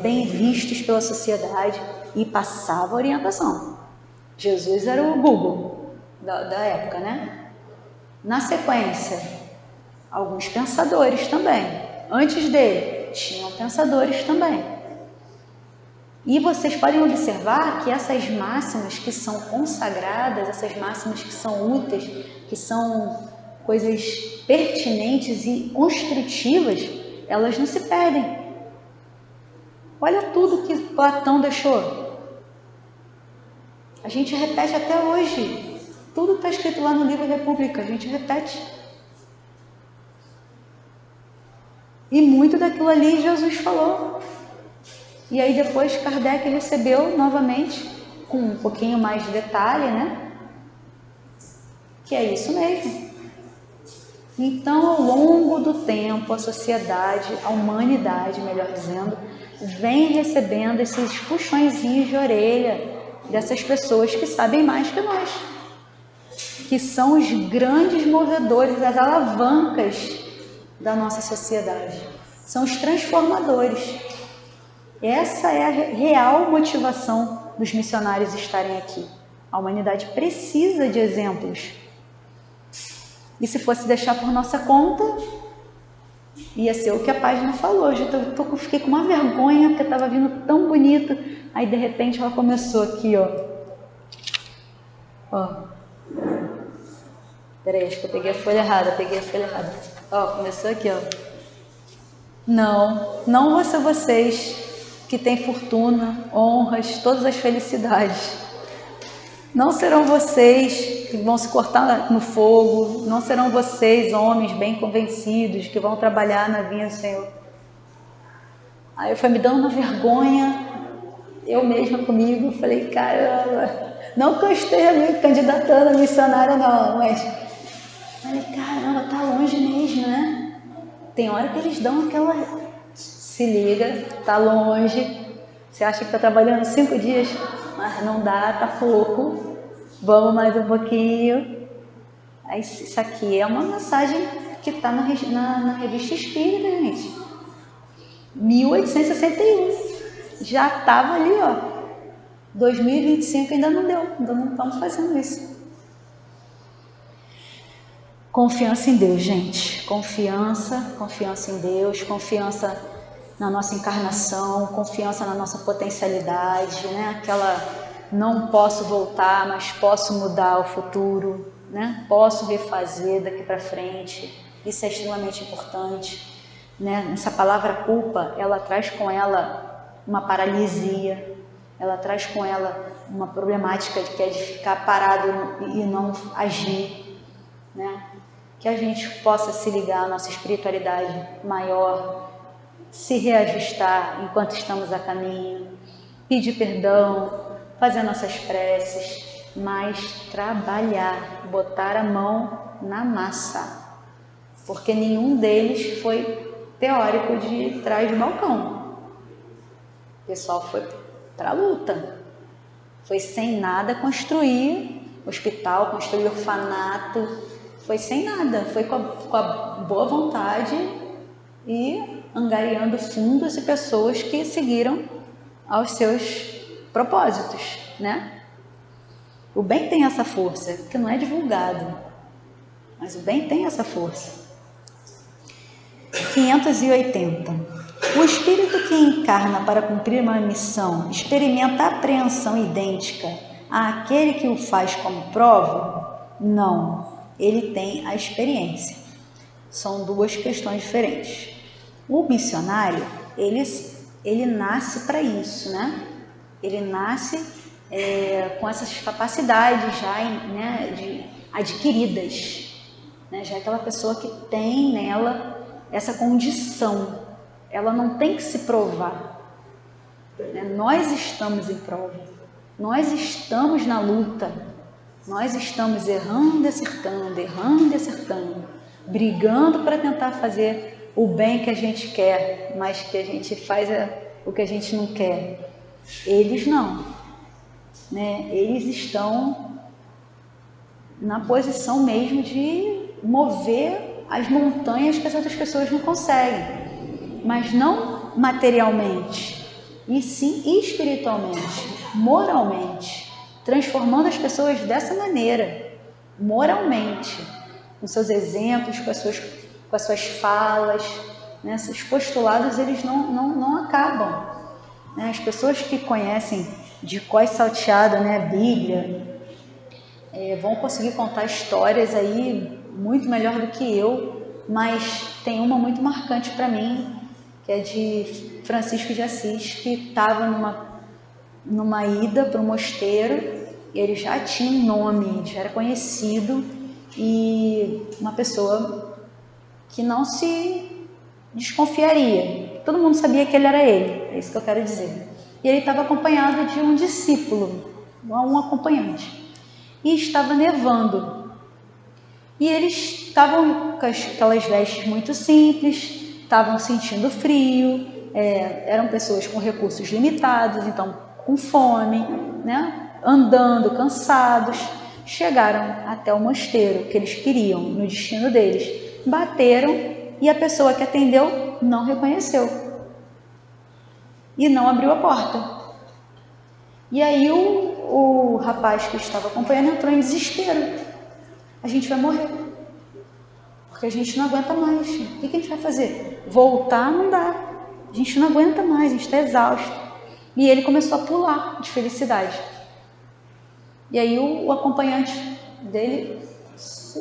bem vistos pela sociedade, e passava a orientação. Jesus era o Google da época, né? Na sequência, alguns pensadores também. Antes dele, tinham pensadores também. E vocês podem observar que essas máximas que são consagradas, essas máximas que são úteis, que são coisas pertinentes e construtivas, elas não se perdem. Olha tudo que Platão deixou. A gente repete até hoje. Tudo está escrito lá no livro República, a gente repete. E muito daquilo ali Jesus falou. E aí depois Kardec recebeu novamente, com um pouquinho mais de detalhe, né? Que é isso mesmo. Então, ao longo do tempo, a sociedade, a humanidade, melhor dizendo, vem recebendo esses puxõezinhos de orelha dessas pessoas que sabem mais que nós, que são os grandes movedores, as alavancas da nossa sociedade. São os transformadores. Essa é a real motivação dos missionários estarem aqui. A humanidade precisa de exemplos. E se fosse deixar por nossa conta, ia ser o que a página falou. Eu fiquei com uma vergonha, porque estava vindo tão bonito. Aí, de repente, ela começou aqui, ó. Peraí, acho que eu peguei a folha errada. Ó, começou aqui, ó. Não vão ser vocês que têm fortuna, honras, todas as felicidades. Não serão vocês que vão se cortar no fogo, não serão vocês, homens bem convencidos, que vão trabalhar na vinha do Senhor. Aí eu fui me dando uma vergonha, eu mesma comigo, falei, caramba, não que eu esteja me candidatando a missionária não, mas falei, caramba, tá longe mesmo, né? Tem hora que eles dão aquela, se liga, tá longe, você acha que tá trabalhando 5 dias, mas não dá, tá pouco, vamos mais um pouquinho. Aí, isso aqui é uma mensagem que tá na Revista Espírita, gente. 1861, já estava ali, ó. 2025 ainda não deu, ainda não estamos fazendo isso. Confiança em Deus, gente. Confiança em Deus, confiança na nossa encarnação, confiança na nossa potencialidade, né? Aquela não posso voltar, mas posso mudar o futuro, né? Posso refazer daqui para frente. Isso é extremamente importante. Né? Essa palavra culpa, ela traz com ela uma paralisia, ela traz com ela uma problemática que é de ficar parado e não agir, né? Que a gente possa se ligar à nossa espiritualidade maior, se reajustar enquanto estamos a caminho, pedir perdão, fazer nossas preces, mas trabalhar, botar a mão na massa, porque nenhum deles foi teórico de trás de balcão. O pessoal foi para a luta, foi sem nada construir hospital, construir orfanato, foi sem nada, foi com a boa vontade e angariando fundos e pessoas que seguiram aos seus propósitos, né? O bem tem essa força, que não é divulgado, mas o bem tem essa força. 580. O espírito que encarna para cumprir uma missão experimenta a apreensão idêntica àquele que o faz como prova? Não, ele tem a experiência. São duas questões diferentes. O missionário, ele nasce para isso, né? Ele nasce com essas capacidades já, né, adquiridas, né? Já é aquela pessoa que tem nela essa condição, ela não tem que se provar, né? Nós estamos em prova, nós estamos na luta, nós estamos errando e acertando, brigando para tentar fazer o bem que a gente quer, mas que a gente faz o que a gente não quer. Eles não, né? Eles estão na posição mesmo de mover as montanhas que as outras pessoas não conseguem, mas não materialmente, e sim espiritualmente, moralmente, transformando as pessoas dessa maneira, moralmente, com seus exemplos, com as suas falas, né? Esses postulados eles não acabam, né? As pessoas que conhecem de cor e salteado, né, a Bíblia, vão conseguir contar histórias aí muito melhor do que eu, mas tem uma muito marcante para mim, que é de Francisco de Assis, que estava numa ida para o mosteiro, ele já tinha um nome, já era conhecido, e uma pessoa que não se desconfiaria, todo mundo sabia que ele era ele, é isso que eu quero dizer. E ele estava acompanhado de um discípulo, um acompanhante, e estava nevando. E eles estavam com aquelas vestes muito simples, estavam sentindo frio, eram pessoas com recursos limitados, então com fome, né? Andando, cansados, chegaram até o mosteiro que eles queriam, no destino deles, bateram e a pessoa que atendeu não reconheceu e não abriu a porta. E aí o rapaz que estava acompanhando entrou em desespero. A gente vai morrer, porque a gente não aguenta mais. O que a gente vai fazer? Voltar não dá, a gente não aguenta mais, a gente está exausto. E ele começou a pular de felicidade. E aí o acompanhante dele se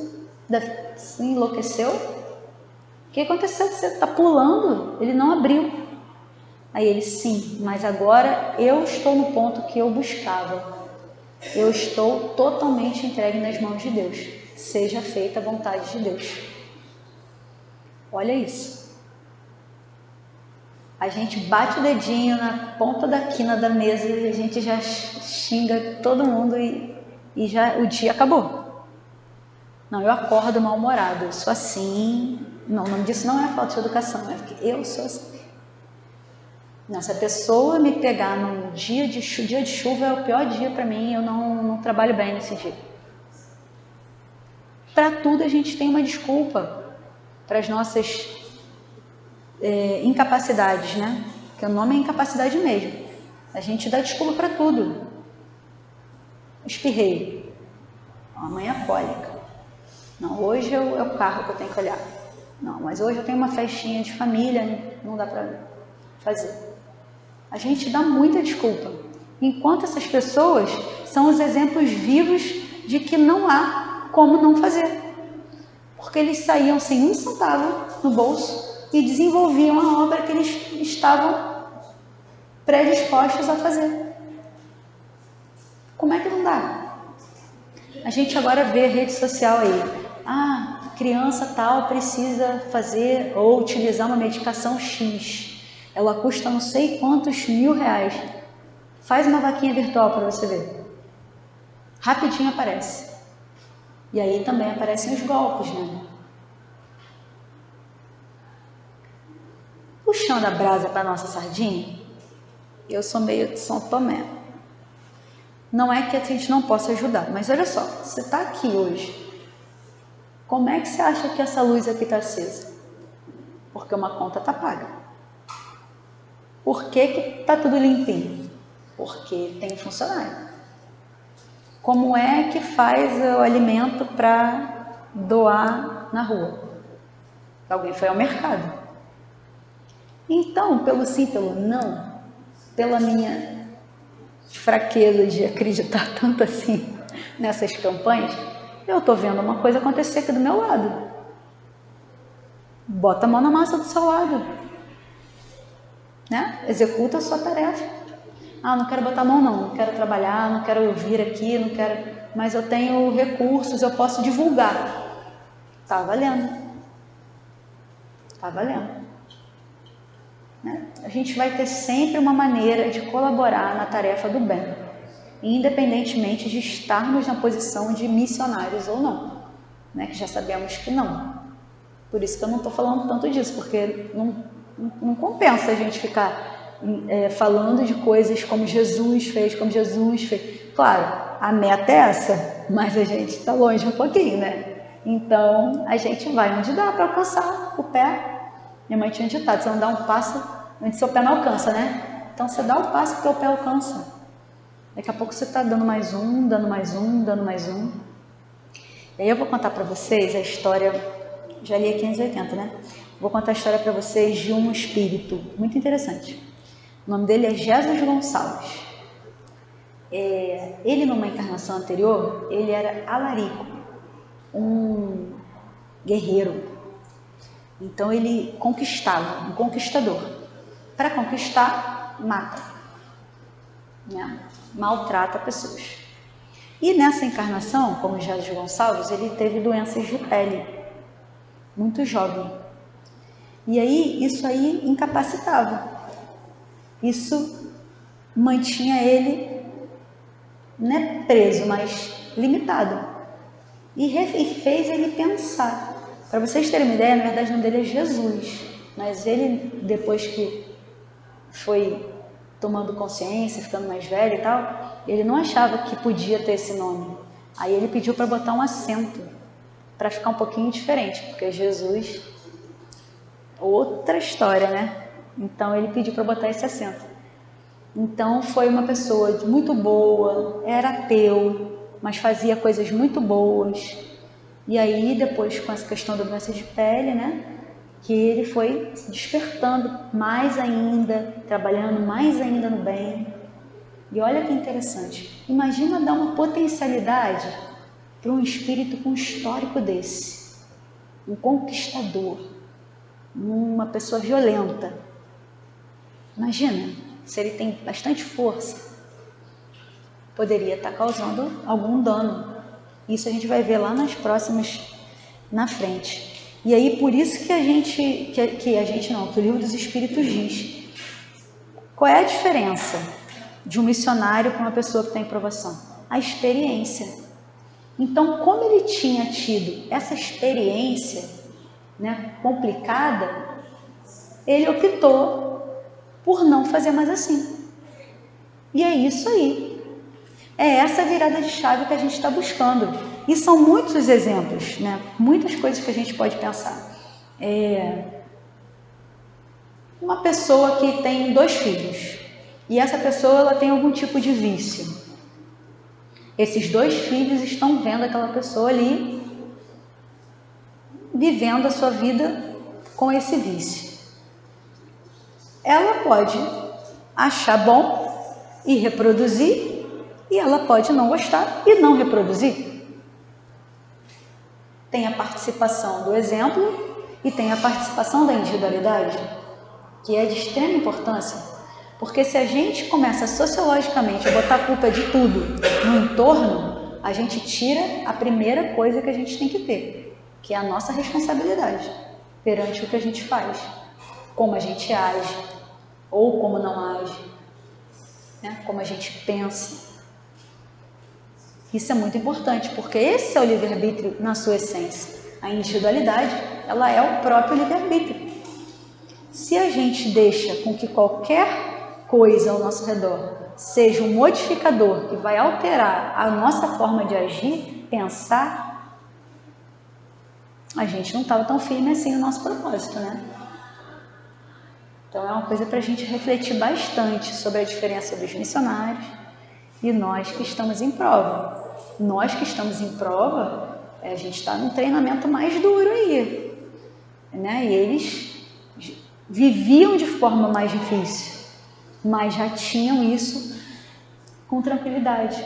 enlouqueceu que aconteceu? Você está pulando, ele não abriu. Aí ele, sim, mas agora eu estou no ponto que eu buscava. Eu estou totalmente entregue nas mãos de Deus. Seja feita a vontade de Deus. Olha isso. A gente bate o dedinho na ponta da quina da mesa e a gente já xinga todo mundo e já o dia acabou. Não, eu acordo mal-humorado, eu sou assim. Não, o nome disso não é falta de educação, é porque eu sou assim. Não, se a pessoa me pegar num dia de chuva é o pior dia para mim, eu não trabalho bem nesse dia. Para tudo a gente tem uma desculpa, para as nossas incapacidades, né? Porque o nome é incapacidade mesmo. A gente dá desculpa para tudo. Espirrei. Amanhã é cólica. Não, hoje é o carro que eu tenho que olhar. Não, mas hoje eu tenho uma festinha de família, não dá para fazer. A gente dá muita desculpa. Enquanto essas pessoas são os exemplos vivos de que não há como não fazer. Porque eles saíam sem um centavo no bolso e desenvolviam a obra que eles estavam predispostos a fazer. Como é que não dá? A gente agora vê a rede social aí. Ah, criança tal precisa fazer ou utilizar uma medicação X. Ela custa não sei quantos R$1.000. Faz uma vaquinha virtual para você ver. Rapidinho aparece. E aí também aparecem os golpes, né? Puxando a brasa para nossa sardinha, eu sou meio de São Tomé. Não é que a gente não possa ajudar, mas olha só, você está aqui hoje. Como é que você acha que essa luz aqui está acesa? Porque uma conta está paga. Por que está tudo limpinho? Porque tem funcionário. Como é que faz o alimento para doar na rua? Alguém foi ao mercado. Então, pelo sim, pelo não, pela minha fraqueza de acreditar tanto assim nessas campanhas, eu estou vendo uma coisa acontecer aqui do meu lado. Bota a mão na massa do seu lado. Né? Executa a sua tarefa. Ah, não quero botar a mão não quero trabalhar, não quero vir aqui, não quero, mas eu tenho recursos, eu posso divulgar. Tá valendo. Tá valendo. Né? A gente vai ter sempre uma maneira de colaborar na tarefa do bem, independentemente de estarmos na posição de missionários ou não, né? Que já sabemos que não. Por isso que eu não estou falando tanto disso, porque não compensa a gente ficar falando de coisas como Jesus fez, Claro, a meta é essa, mas a gente está longe um pouquinho, né? Então, a gente vai onde dá para alcançar o pé. Minha mãe tinha ditado, você não dá um passo onde seu pé não alcança, né? Então, você dá o passo que teu pé alcança. Daqui a pouco você está dando mais um, dando mais um, dando mais um. E aí eu vou contar para vocês a história, já li a 580, né? Vou contar a história para vocês de um espírito muito interessante. O nome dele é Jesus Gonçalves. Ele, numa encarnação anterior, ele era alarico, um guerreiro. Então ele conquistava, um conquistador. Para conquistar, mata, né? Maltrata pessoas. E nessa encarnação, como Jesus Gonçalves, ele teve doenças de pele, muito jovem. E aí, isso aí incapacitava. Isso mantinha ele, não é preso, mas limitado. E fez ele pensar. Para vocês terem uma ideia, na verdade o nome dele é Jesus. Mas ele, depois que foi tomando consciência, ficando mais velho e tal, ele não achava que podia ter esse nome. Aí ele pediu para botar um acento, para ficar um pouquinho diferente, porque Jesus, outra história, né? Então ele pediu para botar esse acento. Então foi uma pessoa muito boa, era ateu, mas fazia coisas muito boas. E aí depois, com essa questão da doença de pele, né, que ele foi se despertando mais ainda, trabalhando mais ainda no bem. E olha que interessante, imagina dar uma potencialidade para um espírito com um histórico desse, um conquistador. uma pessoa violenta. Imagina, se ele tem bastante força, poderia estar causando algum dano. Isso a gente vai ver lá nas próximas, na frente. E aí, por isso que o Livro dos Espíritos diz: qual é a diferença de um missionário para uma pessoa que está em provação? A experiência. Então, como ele tinha tido essa experiência, né, complicada, ele optou por não fazer mais assim. E é isso aí. É essa virada de chave que a gente está buscando. E são muitos exemplos, né? Muitas coisas que a gente pode pensar. Uma pessoa que tem 2 filhos e essa pessoa ela tem algum tipo de vício. Esses 2 filhos estão vendo aquela pessoa ali vivendo a sua vida com esse vício. Ela pode achar bom e reproduzir, e ela pode não gostar e não reproduzir. Tem a participação do exemplo e tem a participação da individualidade, que é de extrema importância, porque se a gente começa sociologicamente a botar a culpa de tudo no entorno, a gente tira a primeira coisa que a gente tem que ter, que é a nossa responsabilidade perante o que a gente faz, como a gente age ou como não age, né? Como a gente pensa. Isso é muito importante, porque esse é o livre-arbítrio na sua essência. A individualidade, ela é o próprio livre-arbítrio. Se a gente deixa com que qualquer coisa ao nosso redor seja um modificador que vai alterar a nossa forma de agir, pensar, a gente não estava tão firme assim no nosso propósito, né? Então é uma coisa para a gente refletir bastante sobre a diferença dos missionários e nós que estamos em prova. Nós que estamos em prova, a gente está num treinamento mais duro aí, né? E eles viviam de forma mais difícil, mas já tinham isso com tranquilidade.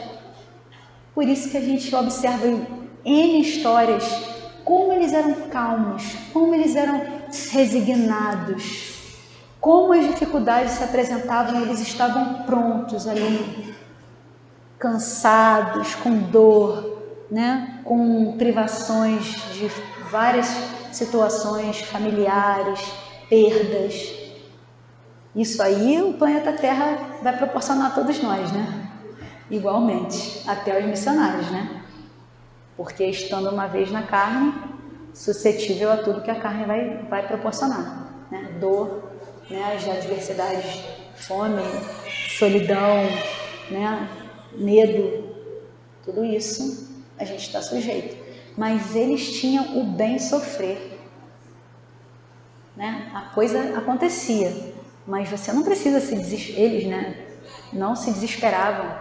Por isso que a gente observa em N histórias como eles eram calmos, como eles eram resignados, como as dificuldades se apresentavam, eles estavam prontos ali, cansados, com dor, né? Com privações de várias situações familiares, perdas. Isso aí o planeta Terra vai proporcionar a todos nós, né? Igualmente, até os missionários, né? Porque estando uma vez na carne, suscetível a tudo que a carne vai proporcionar, né? Dor, né? As adversidades, fome, solidão, né? Medo, tudo isso a gente está sujeito. Mas eles tinham o bem sofrer, né? A coisa acontecia, mas você não precisa se desesperar. Eles, né? Não se desesperavam,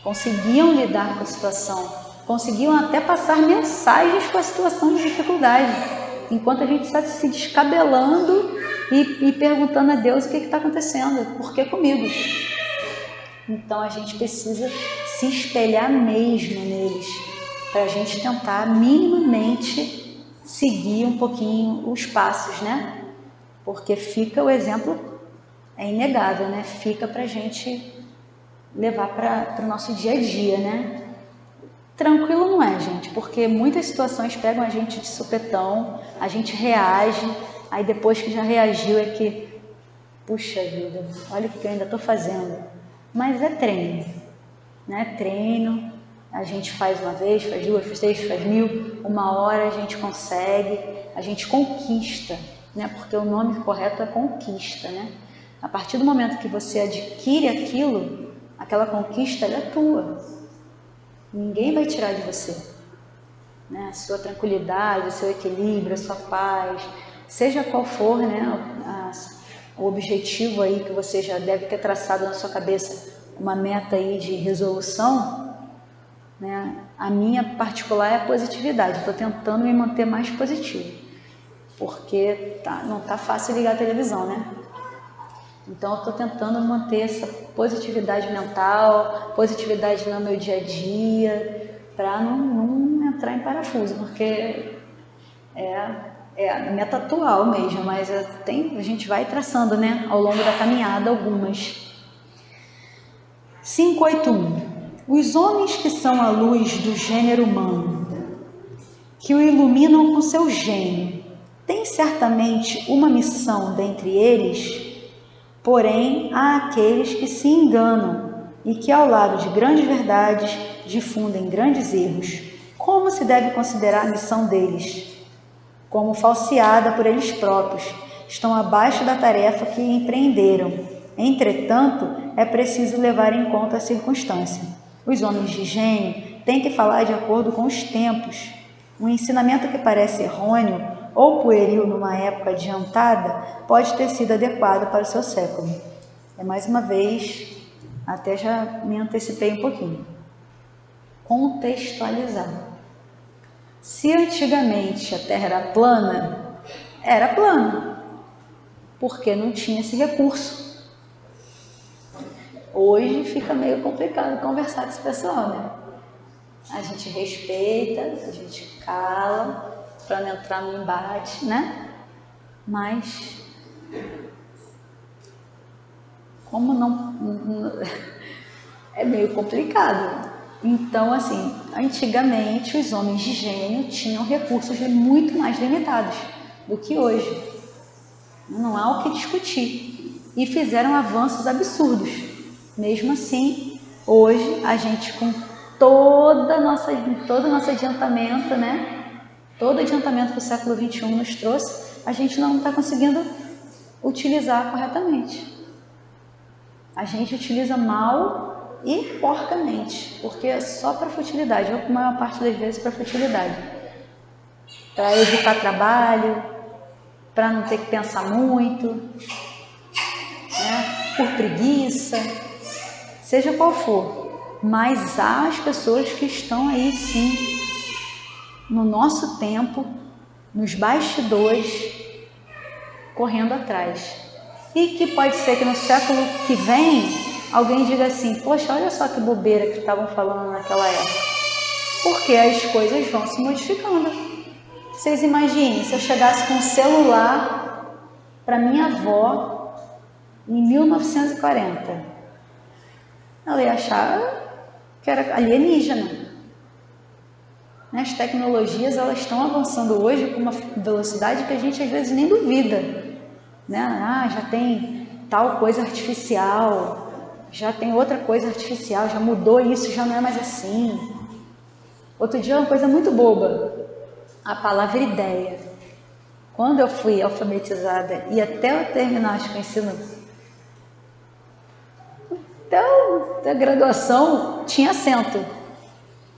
conseguiam lidar com a situação, conseguiam até passar mensagens com a situação de dificuldade, enquanto a gente está se descabelando e perguntando a Deus o que está acontecendo, por que comigo? Então a gente precisa se espelhar mesmo neles, para a gente tentar minimamente seguir um pouquinho os passos, né? Porque fica o exemplo, é inegável, né? Fica para a gente levar para o nosso dia a dia, né? Tranquilo não é, gente, porque muitas situações pegam a gente de supetão, a gente reage, aí depois que já reagiu é que, puxa vida, olha o que eu ainda estou fazendo. Mas é treino, né? Treino, a gente faz uma vez, faz 2, faz 3, faz 1000, uma hora a gente consegue, a gente conquista, né? Porque o nome correto é conquista, né? A partir do momento que você adquire aquilo, aquela conquista ela é tua. Ninguém vai tirar de você, né? A sua tranquilidade, o seu equilíbrio, a sua paz, seja qual for, né? O objetivo aí que você já deve ter traçado na sua cabeça, uma meta aí de resolução, né? A minha particular é a positividade. Estou tentando me manter mais positivo, porque não tá fácil ligar a televisão, né? Então eu estou tentando manter essa positividade mental, positividade no meu dia a dia, para não entrar em parafuso, porque É a meta atual mesmo, mas a gente vai traçando, né, ao longo da caminhada algumas. 581. Os homens que são a luz do gênero humano, que o iluminam com seu gênio, têm certamente uma missão dentre eles, porém há aqueles que se enganam e que ao lado de grandes verdades difundem grandes erros. Como se deve considerar a missão deles? Como falseada por eles próprios, estão abaixo da tarefa que empreenderam. Entretanto, é preciso levar em conta a circunstância. Os homens de gênio têm que falar de acordo com os tempos. Um ensinamento que parece errôneo ou pueril numa época adiantada pode ter sido adequado para o seu século. Mais uma vez, até já me antecipei um pouquinho. Contextualizar. Se antigamente a Terra era plana, porque não tinha esse recurso. Hoje fica meio complicado conversar com esse pessoal, né? A gente respeita, a gente cala, para não entrar no embate, né? Mas, como não é meio complicado. Então, assim, antigamente os homens de gênio tinham recursos muito mais limitados do que hoje. Não há o que discutir. E fizeram avanços absurdos. Mesmo assim, hoje, a gente com todo o nosso adiantamento, né? Todo o adiantamento que o século XXI nos trouxe, a gente não está conseguindo utilizar corretamente. A gente utiliza mal e porcamente, porque é só para futilidade, ou a maior parte das vezes para futilidade. Para evitar trabalho, para não ter que pensar muito, né? Por preguiça, seja qual for. Mas há as pessoas que estão aí sim, no nosso tempo, nos bastidores, correndo atrás. E que pode ser que no século que vem, alguém diga assim, poxa, olha só que bobeira que estavam falando naquela época. Porque as coisas vão se modificando. Vocês imaginem, se eu chegasse com um celular para minha avó em 1940, ela ia achar que era alienígena. As tecnologias elas estão avançando hoje com uma velocidade que a gente às vezes nem duvida, né? Já tem tal coisa artificial, já tem outra coisa artificial, já mudou isso, já não é mais assim. Outro dia uma coisa muito boba, a palavra ideia. Quando eu fui alfabetizada e até eu terminar acho que o ensino, então a graduação tinha acento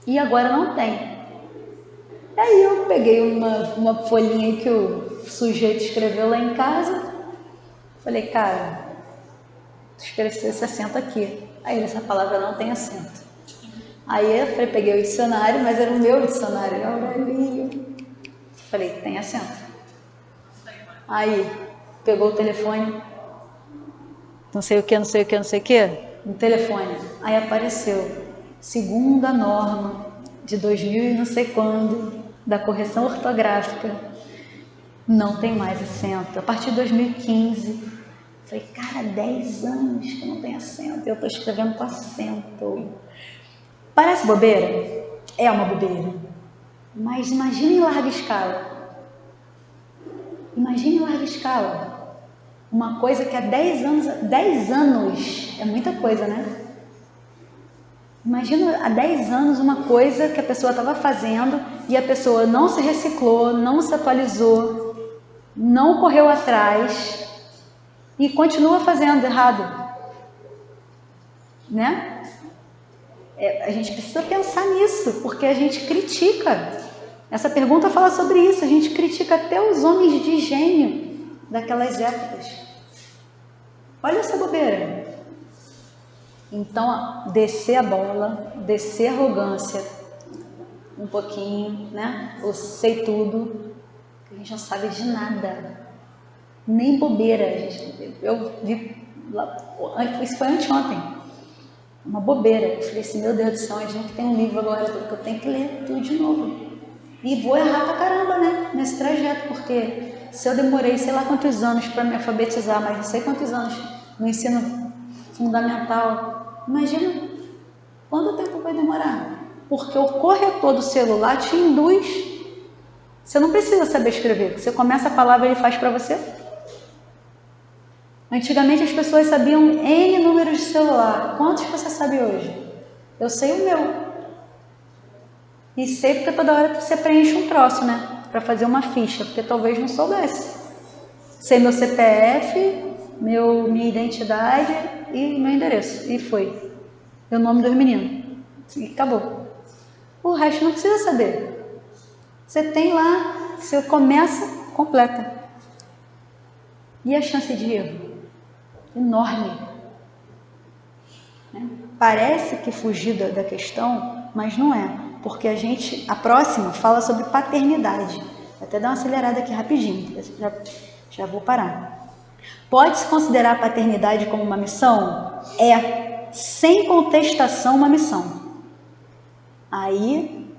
e agora não tem. Aí eu peguei uma folhinha que o sujeito escreveu lá em casa, falei, cara, escreveu esse acento aqui. Aí essa palavra não tem acento. Aí eu peguei o dicionário, mas era o meu dicionário, Aurélio. Falei, tem acento. Aí pegou o telefone, não sei o que, no telefone. Aí apareceu, segundo a norma de 2000 e não sei quando, da correção ortográfica, não tem mais acento. A partir de 2015, falei, cara, 10 anos que não tem acento, eu estou escrevendo com acento. Parece bobeira? É uma bobeira. Mas imagine em larga escala. Imagine em larga escala. Uma coisa que há 10 anos é muita coisa, né? Imagina há 10 anos uma coisa que a pessoa estava fazendo e a pessoa não se reciclou, não se atualizou, não correu atrás e continua fazendo errado, né? A gente precisa pensar nisso, porque a gente critica. Essa pergunta fala sobre isso, a gente critica até os homens de gênio daquelas épocas. Olha essa bobeira. Então, descer a bola, descer a arrogância, um pouquinho, né? Eu sei tudo, a gente não sabe de nada, nem bobeira. Eu vi, isso foi anteontem, uma bobeira. Eu falei assim, meu Deus do céu, a gente tem um livro agora, porque eu tenho que ler tudo de novo. E vou errar pra caramba, né? Nesse trajeto, porque se eu demorei sei lá quantos anos para me alfabetizar, mas não sei quantos anos no ensino fundamental, imagina quanto tempo vai demorar. Porque o corretor do celular te induz. Você não precisa saber escrever. Você começa a palavra, ele faz para você. Antigamente as pessoas sabiam N números de celular. Quantos você sabe hoje? Eu sei o meu. E sei porque toda hora você preenche um troço, né? Para fazer uma ficha, porque talvez não soubesse. Sei meu CPF, minha identidade e meu endereço. E foi. E o nome dos meninos. E acabou. O resto não precisa saber. Você tem lá, você começa, completa. E a chance de erro? Enorme. Parece que fugir da questão, mas não é. Porque a próxima fala sobre paternidade. Vou até dar uma acelerada aqui rapidinho, já vou parar. Pode-se considerar a paternidade como uma missão? É, sem contestação, uma missão. Aí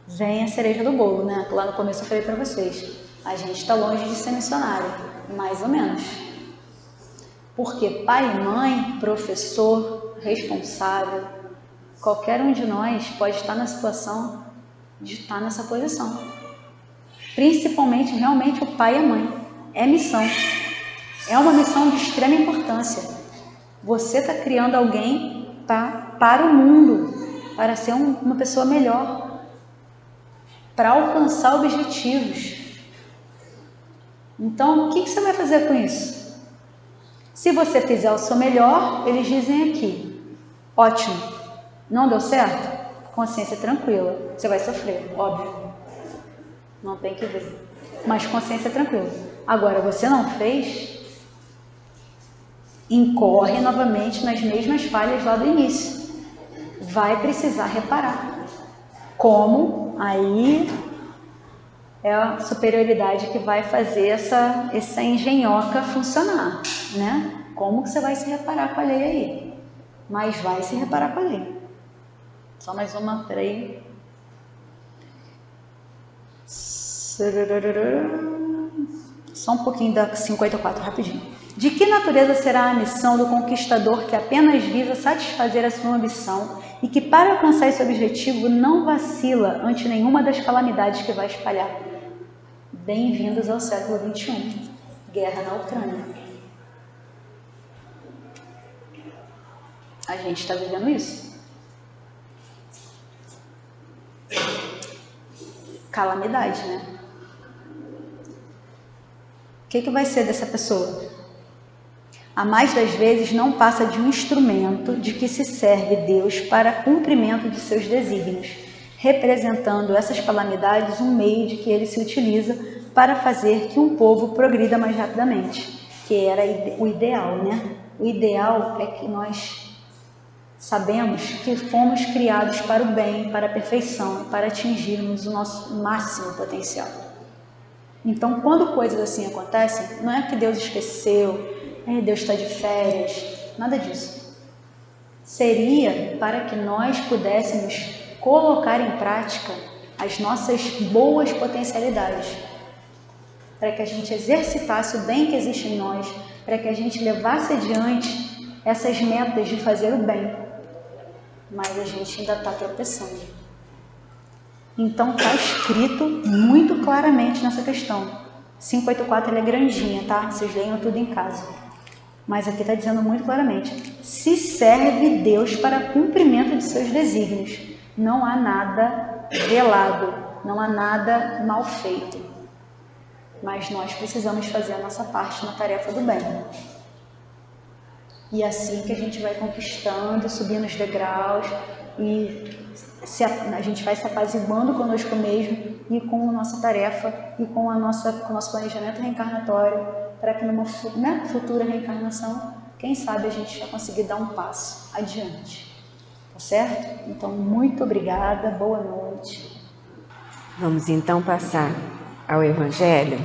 vem a cereja do bolo, né? Lá no começo eu falei para vocês, a gente está longe de ser missionário, mais ou menos. Porque pai e mãe, professor, responsável, qualquer um de nós pode estar na situação de estar nessa posição. Principalmente, realmente, o pai e a mãe. É missão. É uma missão de extrema importância. Você está criando alguém para o mundo, para ser uma pessoa melhor, para alcançar objetivos. Então, o que você vai fazer com isso? Se você fizer o seu melhor, eles dizem aqui, ótimo, não deu certo? Consciência tranquila, você vai sofrer, óbvio, não tem que ver, mas consciência tranquila. Agora, você não fez, incorre novamente nas mesmas falhas lá do início, vai precisar reparar. Como? Aí é a superioridade que vai fazer essa engenhoca funcionar, né? Como que você vai se reparar com a lei aí? Mas vai se reparar com a lei. Só mais uma, peraí. Só um pouquinho da 54, rapidinho. De que natureza será a missão do conquistador que apenas visa satisfazer a sua ambição e que para alcançar esse objetivo não vacila ante nenhuma das calamidades que vai espalhar? Bem-vindos ao século XXI. Guerra na Ucrânia. A gente está vivendo isso. Calamidade, né? O que vai ser dessa pessoa? A mais das vezes não passa de um instrumento de que se serve Deus para cumprimento de seus desígnios, representando essas calamidades um meio de que ele se utiliza para fazer que um povo progrida mais rapidamente, que era o ideal, né? O ideal é que nós sabemos que fomos criados para o bem, para a perfeição, para atingirmos o nosso máximo potencial. Então, quando coisas assim acontecem, não é que Deus esqueceu, Deus está de férias, nada disso. Seria para que nós pudéssemos colocar em prática as nossas boas potencialidades, para que a gente exercitasse o bem que existe em nós, para que a gente levasse adiante essas metas de fazer o bem, mas a gente ainda está tropeçando. Então está escrito muito claramente nessa questão. 584 é grandinha, tá? Vocês leiam tudo em casa. Mas aqui está dizendo muito claramente, se serve Deus para cumprimento de seus desígnios. Não há nada velado, não há nada mal feito. Mas nós precisamos fazer a nossa parte na tarefa do bem. E assim que a gente vai conquistando, subindo os degraus, e a gente vai se apaziguando conosco mesmo e com a nossa tarefa e com o nosso planejamento reencarnatório, para que numa futura reencarnação, quem sabe a gente já conseguir dar um passo adiante. Tá certo? Então, muito obrigada, boa noite. Vamos então passar ao Evangelho.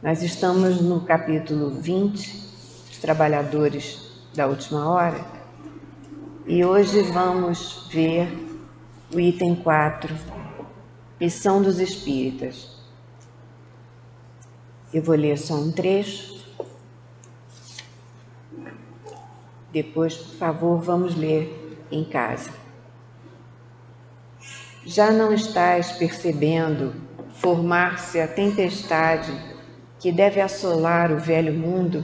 Nós estamos no capítulo 20, os trabalhadores da última hora, e hoje vamos ver o item 4, Missão dos Espíritas. Eu vou ler só um trecho. Depois, por favor, vamos ler em casa. Já não estás percebendo formar-se a tempestade que deve assolar o velho mundo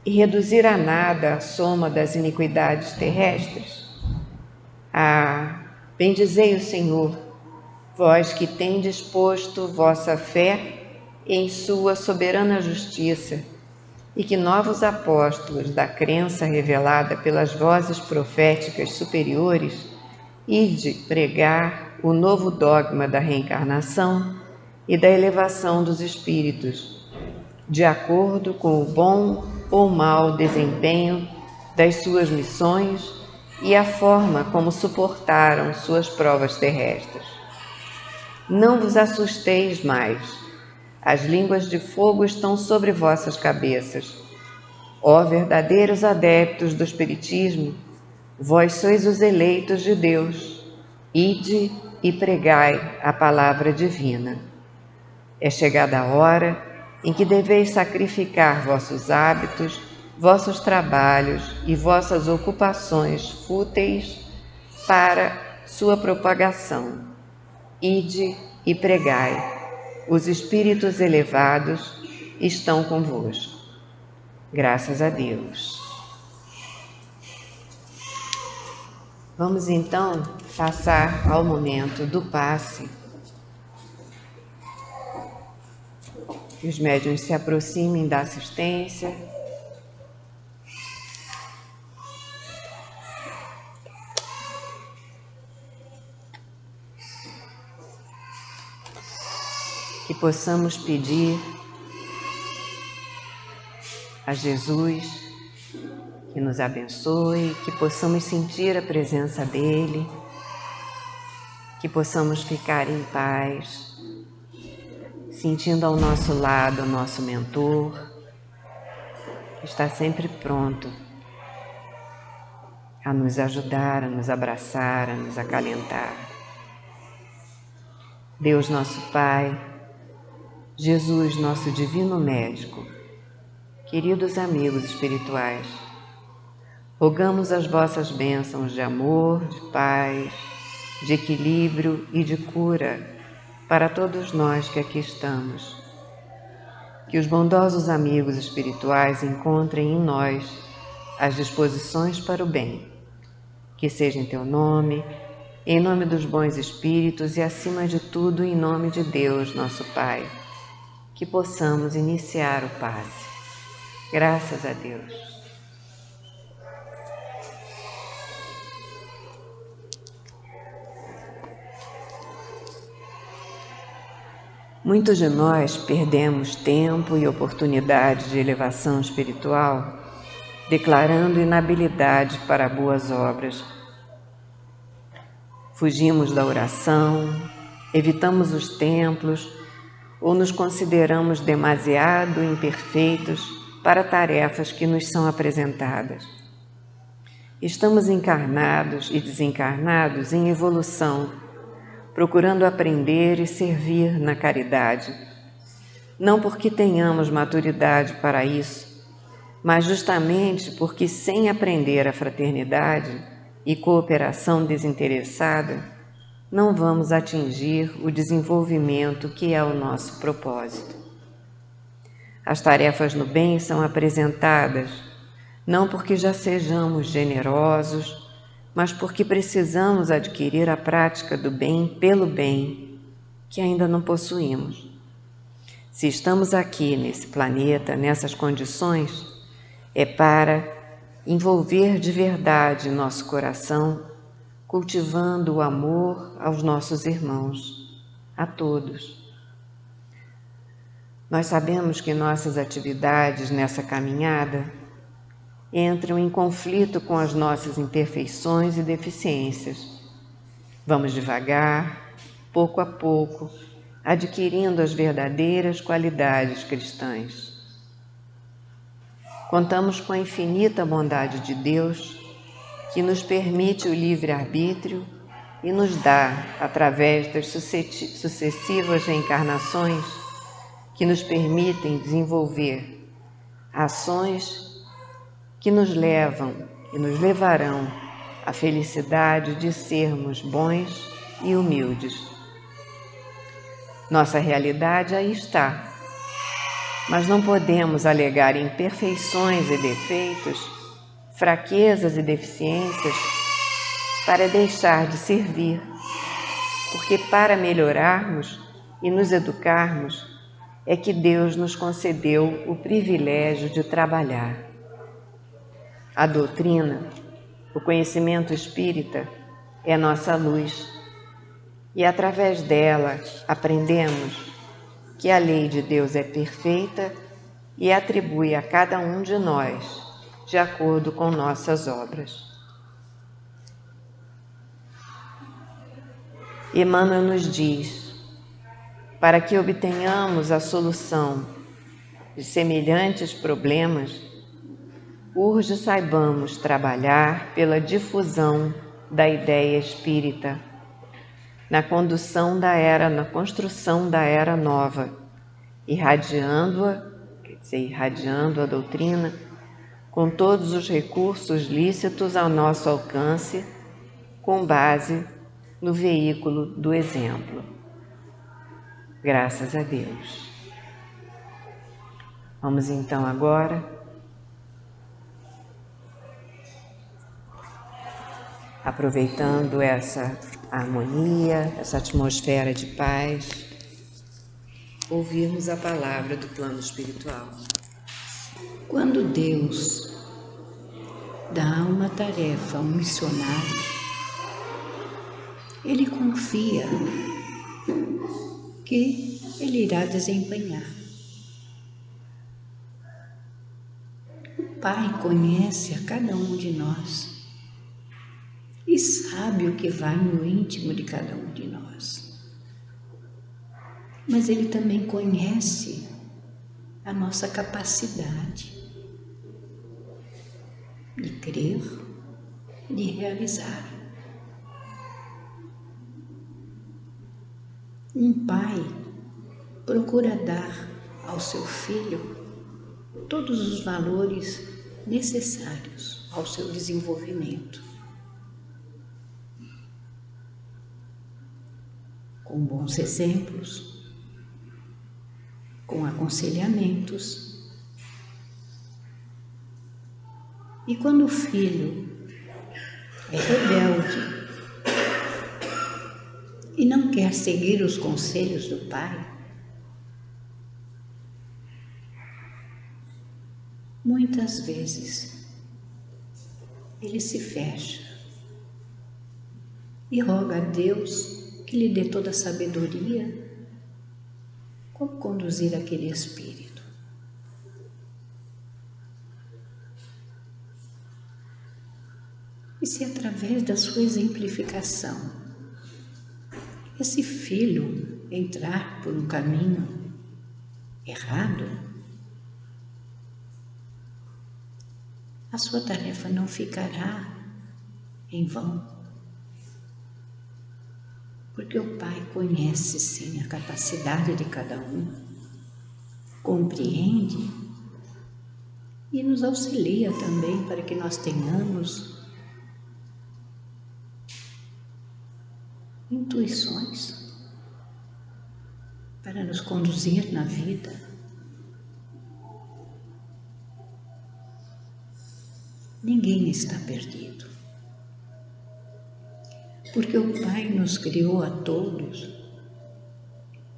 e reduzir a nada a soma das iniquidades terrestres? Ah, bendizei o Senhor, vós que tendes posto vossa fé em sua soberana justiça, e que novos apóstolos da crença revelada pelas vozes proféticas superiores, ide pregar o novo dogma da reencarnação e da elevação dos espíritos, de acordo com o bom ou mau desempenho das suas missões e a forma como suportaram suas provas terrestres. Não vos assusteis mais. As línguas de fogo estão sobre vossas cabeças. Ó verdadeiros adeptos do Espiritismo, vós sois os eleitos de Deus. Ide e pregai a palavra divina. É chegada a hora em que deveis sacrificar vossos hábitos, vossos trabalhos e vossas ocupações fúteis para sua propagação. Ide e pregai. Os espíritos elevados estão convosco. Graças a Deus. Vamos então passar ao momento do passe. Que os médiuns se aproximem da assistência. Que possamos pedir a Jesus que nos abençoe, que possamos sentir a presença dele, que possamos ficar em paz, sentindo ao nosso lado o nosso mentor, que está sempre pronto a nos ajudar, a nos abraçar, a nos acalentar. Deus nosso Pai, Jesus, nosso divino médico, queridos amigos espirituais, rogamos as vossas bênçãos de amor, de paz, de equilíbrio e de cura para todos nós que aqui estamos. Que os bondosos amigos espirituais encontrem em nós as disposições para o bem. Que seja em teu nome, em nome dos bons espíritos e, acima de tudo, em nome de Deus, nosso Pai, que possamos iniciar o passe. Graças a Deus. Muitos de nós perdemos tempo e oportunidade de elevação espiritual declarando inabilidade para boas obras. Fugimos da oração, evitamos os templos ou nos consideramos demasiado imperfeitos para tarefas que nos são apresentadas. Estamos encarnados e desencarnados em evolução, procurando aprender e servir na caridade, não porque tenhamos maturidade para isso, mas justamente porque sem aprender a fraternidade e cooperação desinteressada, não vamos atingir o desenvolvimento que é o nosso propósito. As tarefas no bem são apresentadas não porque já sejamos generosos, mas porque precisamos adquirir a prática do bem pelo bem que ainda não possuímos. Se estamos aqui nesse planeta, nessas condições, é para envolver de verdade nosso coração, cultivando o amor aos nossos irmãos, a todos. Nós sabemos que nossas atividades nessa caminhada entram em conflito com as nossas imperfeições e deficiências. Vamos devagar, pouco a pouco, adquirindo as verdadeiras qualidades cristãs. Contamos com a infinita bondade de Deus, que nos permite o livre-arbítrio e nos dá, através das sucessivas reencarnações, que nos permitem desenvolver ações que nos levam e nos levarão à felicidade de sermos bons e humildes. Nossa realidade aí está, mas não podemos alegar imperfeições e defeitos, fraquezas e deficiências para deixar de servir, porque para melhorarmos e nos educarmos é que Deus nos concedeu o privilégio de trabalhar. A doutrina, o conhecimento espírita, é nossa luz, e através dela aprendemos que a lei de Deus é perfeita e atribui a cada um de nós de acordo com nossas obras. Emmanuel nos diz: para que obtenhamos a solução de semelhantes problemas, urge saibamos trabalhar pela difusão da ideia espírita, na construção da era nova, irradiando a doutrina com todos os recursos lícitos ao nosso alcance, com base no veículo do exemplo. Graças a Deus. Vamos então agora aproveitando essa harmonia, essa atmosfera de paz, ouvirmos a palavra do plano espiritual. Quando Deus dá uma tarefa a um missionário, ele confia que ele irá desempenhar. O Pai conhece a cada um de nós e sabe o que vai no íntimo de cada um de nós. Mas Ele também conhece a nossa capacidade de crer, de realizar. Um pai procura dar ao seu filho todos os valores necessários ao seu desenvolvimento, com bons exemplos, com aconselhamentos. E quando o filho é rebelde e não quer seguir os conselhos do pai, muitas vezes ele se fecha e roga a Deus que lhe dê toda a sabedoria como conduzir aquele espírito. E se através da sua exemplificação esse filho entrar por um caminho errado, a sua tarefa não ficará em vão, porque o Pai conhece sim a capacidade de cada um, compreende e nos auxilia também para que nós tenhamos intuições para nos conduzir na vida. Ninguém está perdido, porque o Pai nos criou a todos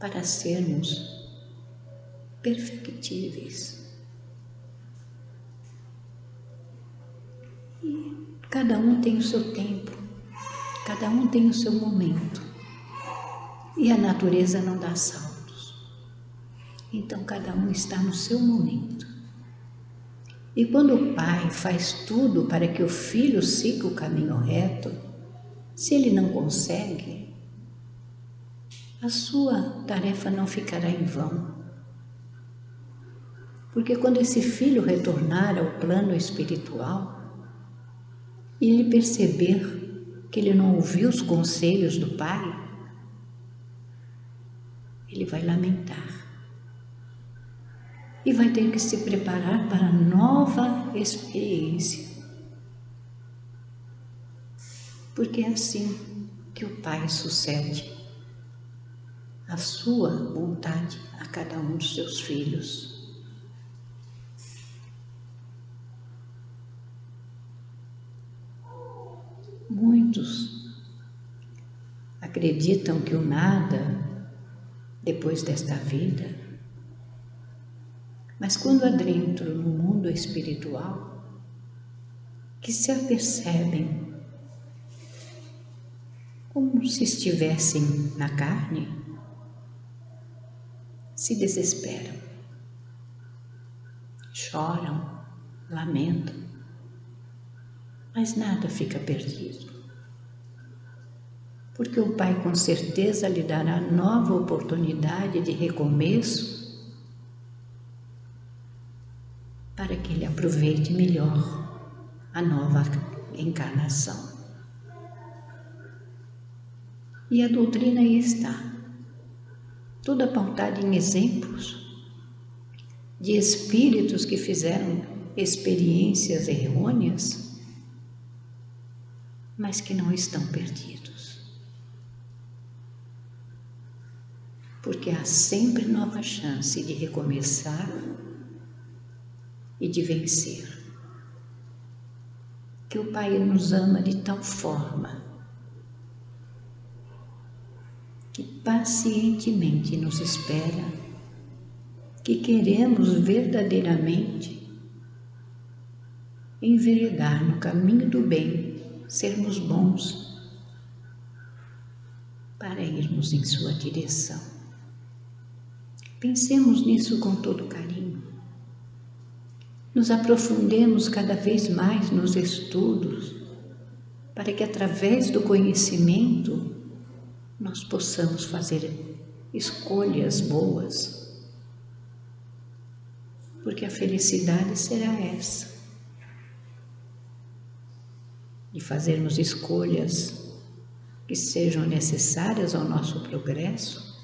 para sermos perfectíveis. E cada um tem o seu tempo, cada um tem o seu momento, e a natureza não dá saltos. Então cada um está no seu momento. E quando o pai faz tudo para que o filho siga o caminho reto, se ele não consegue, a sua tarefa não ficará em vão. Porque quando esse filho retornar ao plano espiritual e ele perceber que ele não ouviu os conselhos do pai, ele vai lamentar. E vai ter que se preparar para nova experiência. Porque é assim que o Pai sucede a sua vontade a cada um dos seus filhos. Muitos acreditam que o nada depois desta vida, mas quando adentram no mundo espiritual, que se apercebem como se estivessem na carne, se desesperam, choram, lamentam, mas nada fica perdido, porque o Pai com certeza lhe dará nova oportunidade de recomeço para que ele aproveite melhor a nova encarnação. E a doutrina aí está, toda pautada em exemplos de espíritos que fizeram experiências errôneas, mas que não estão perdidos. Porque há sempre nova chance de recomeçar e de vencer. Que o Pai nos ama de tal forma que pacientemente nos espera, que queremos verdadeiramente enveredar no caminho do bem, sermos bons, para irmos em sua direção. Pensemos nisso com todo carinho. Nos aprofundemos cada vez mais nos estudos, para que através do conhecimento nós possamos fazer escolhas boas, porque a felicidade será essa, de fazermos escolhas que sejam necessárias ao nosso progresso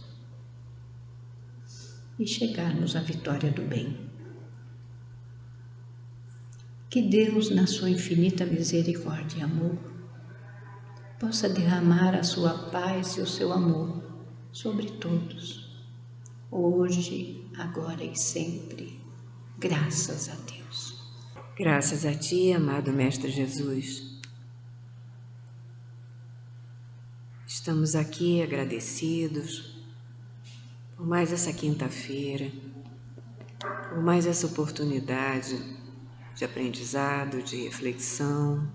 e chegarmos à vitória do bem. Que Deus, na sua infinita misericórdia e amor, possa derramar a sua paz e o seu amor sobre todos, hoje, agora e sempre. Graças a Deus. Graças a Ti, amado Mestre Jesus. Estamos aqui agradecidos por mais essa quinta-feira, por mais essa oportunidade de aprendizado, de reflexão,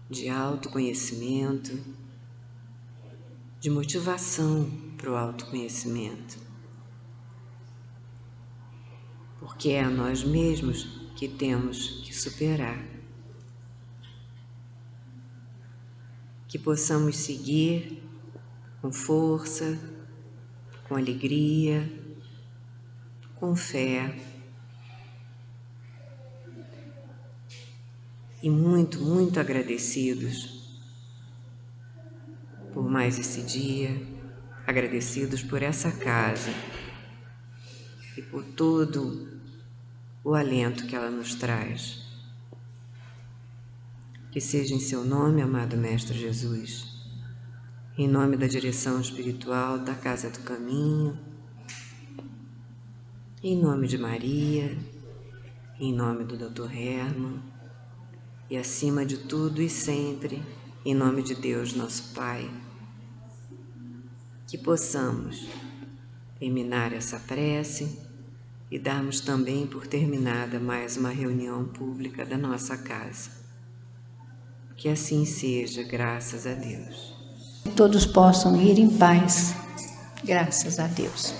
de autoconhecimento, de motivação para o autoconhecimento. Porque é a nós mesmos que temos que superar. Que possamos seguir com força, com alegria, com fé e muito, muito agradecidos por mais esse dia, agradecidos por essa casa e por todo o alento que ela nos traz. Que seja em seu nome, amado Mestre Jesus, em nome da direção espiritual da Casa do Caminho, em nome de Maria, em nome do Dr. Herman e, acima de tudo e sempre, em nome de Deus, nosso Pai, que possamos terminar essa prece e darmos também por terminada mais uma reunião pública da nossa casa. Que assim seja, graças a Deus. Que todos possam ir em paz, graças a Deus.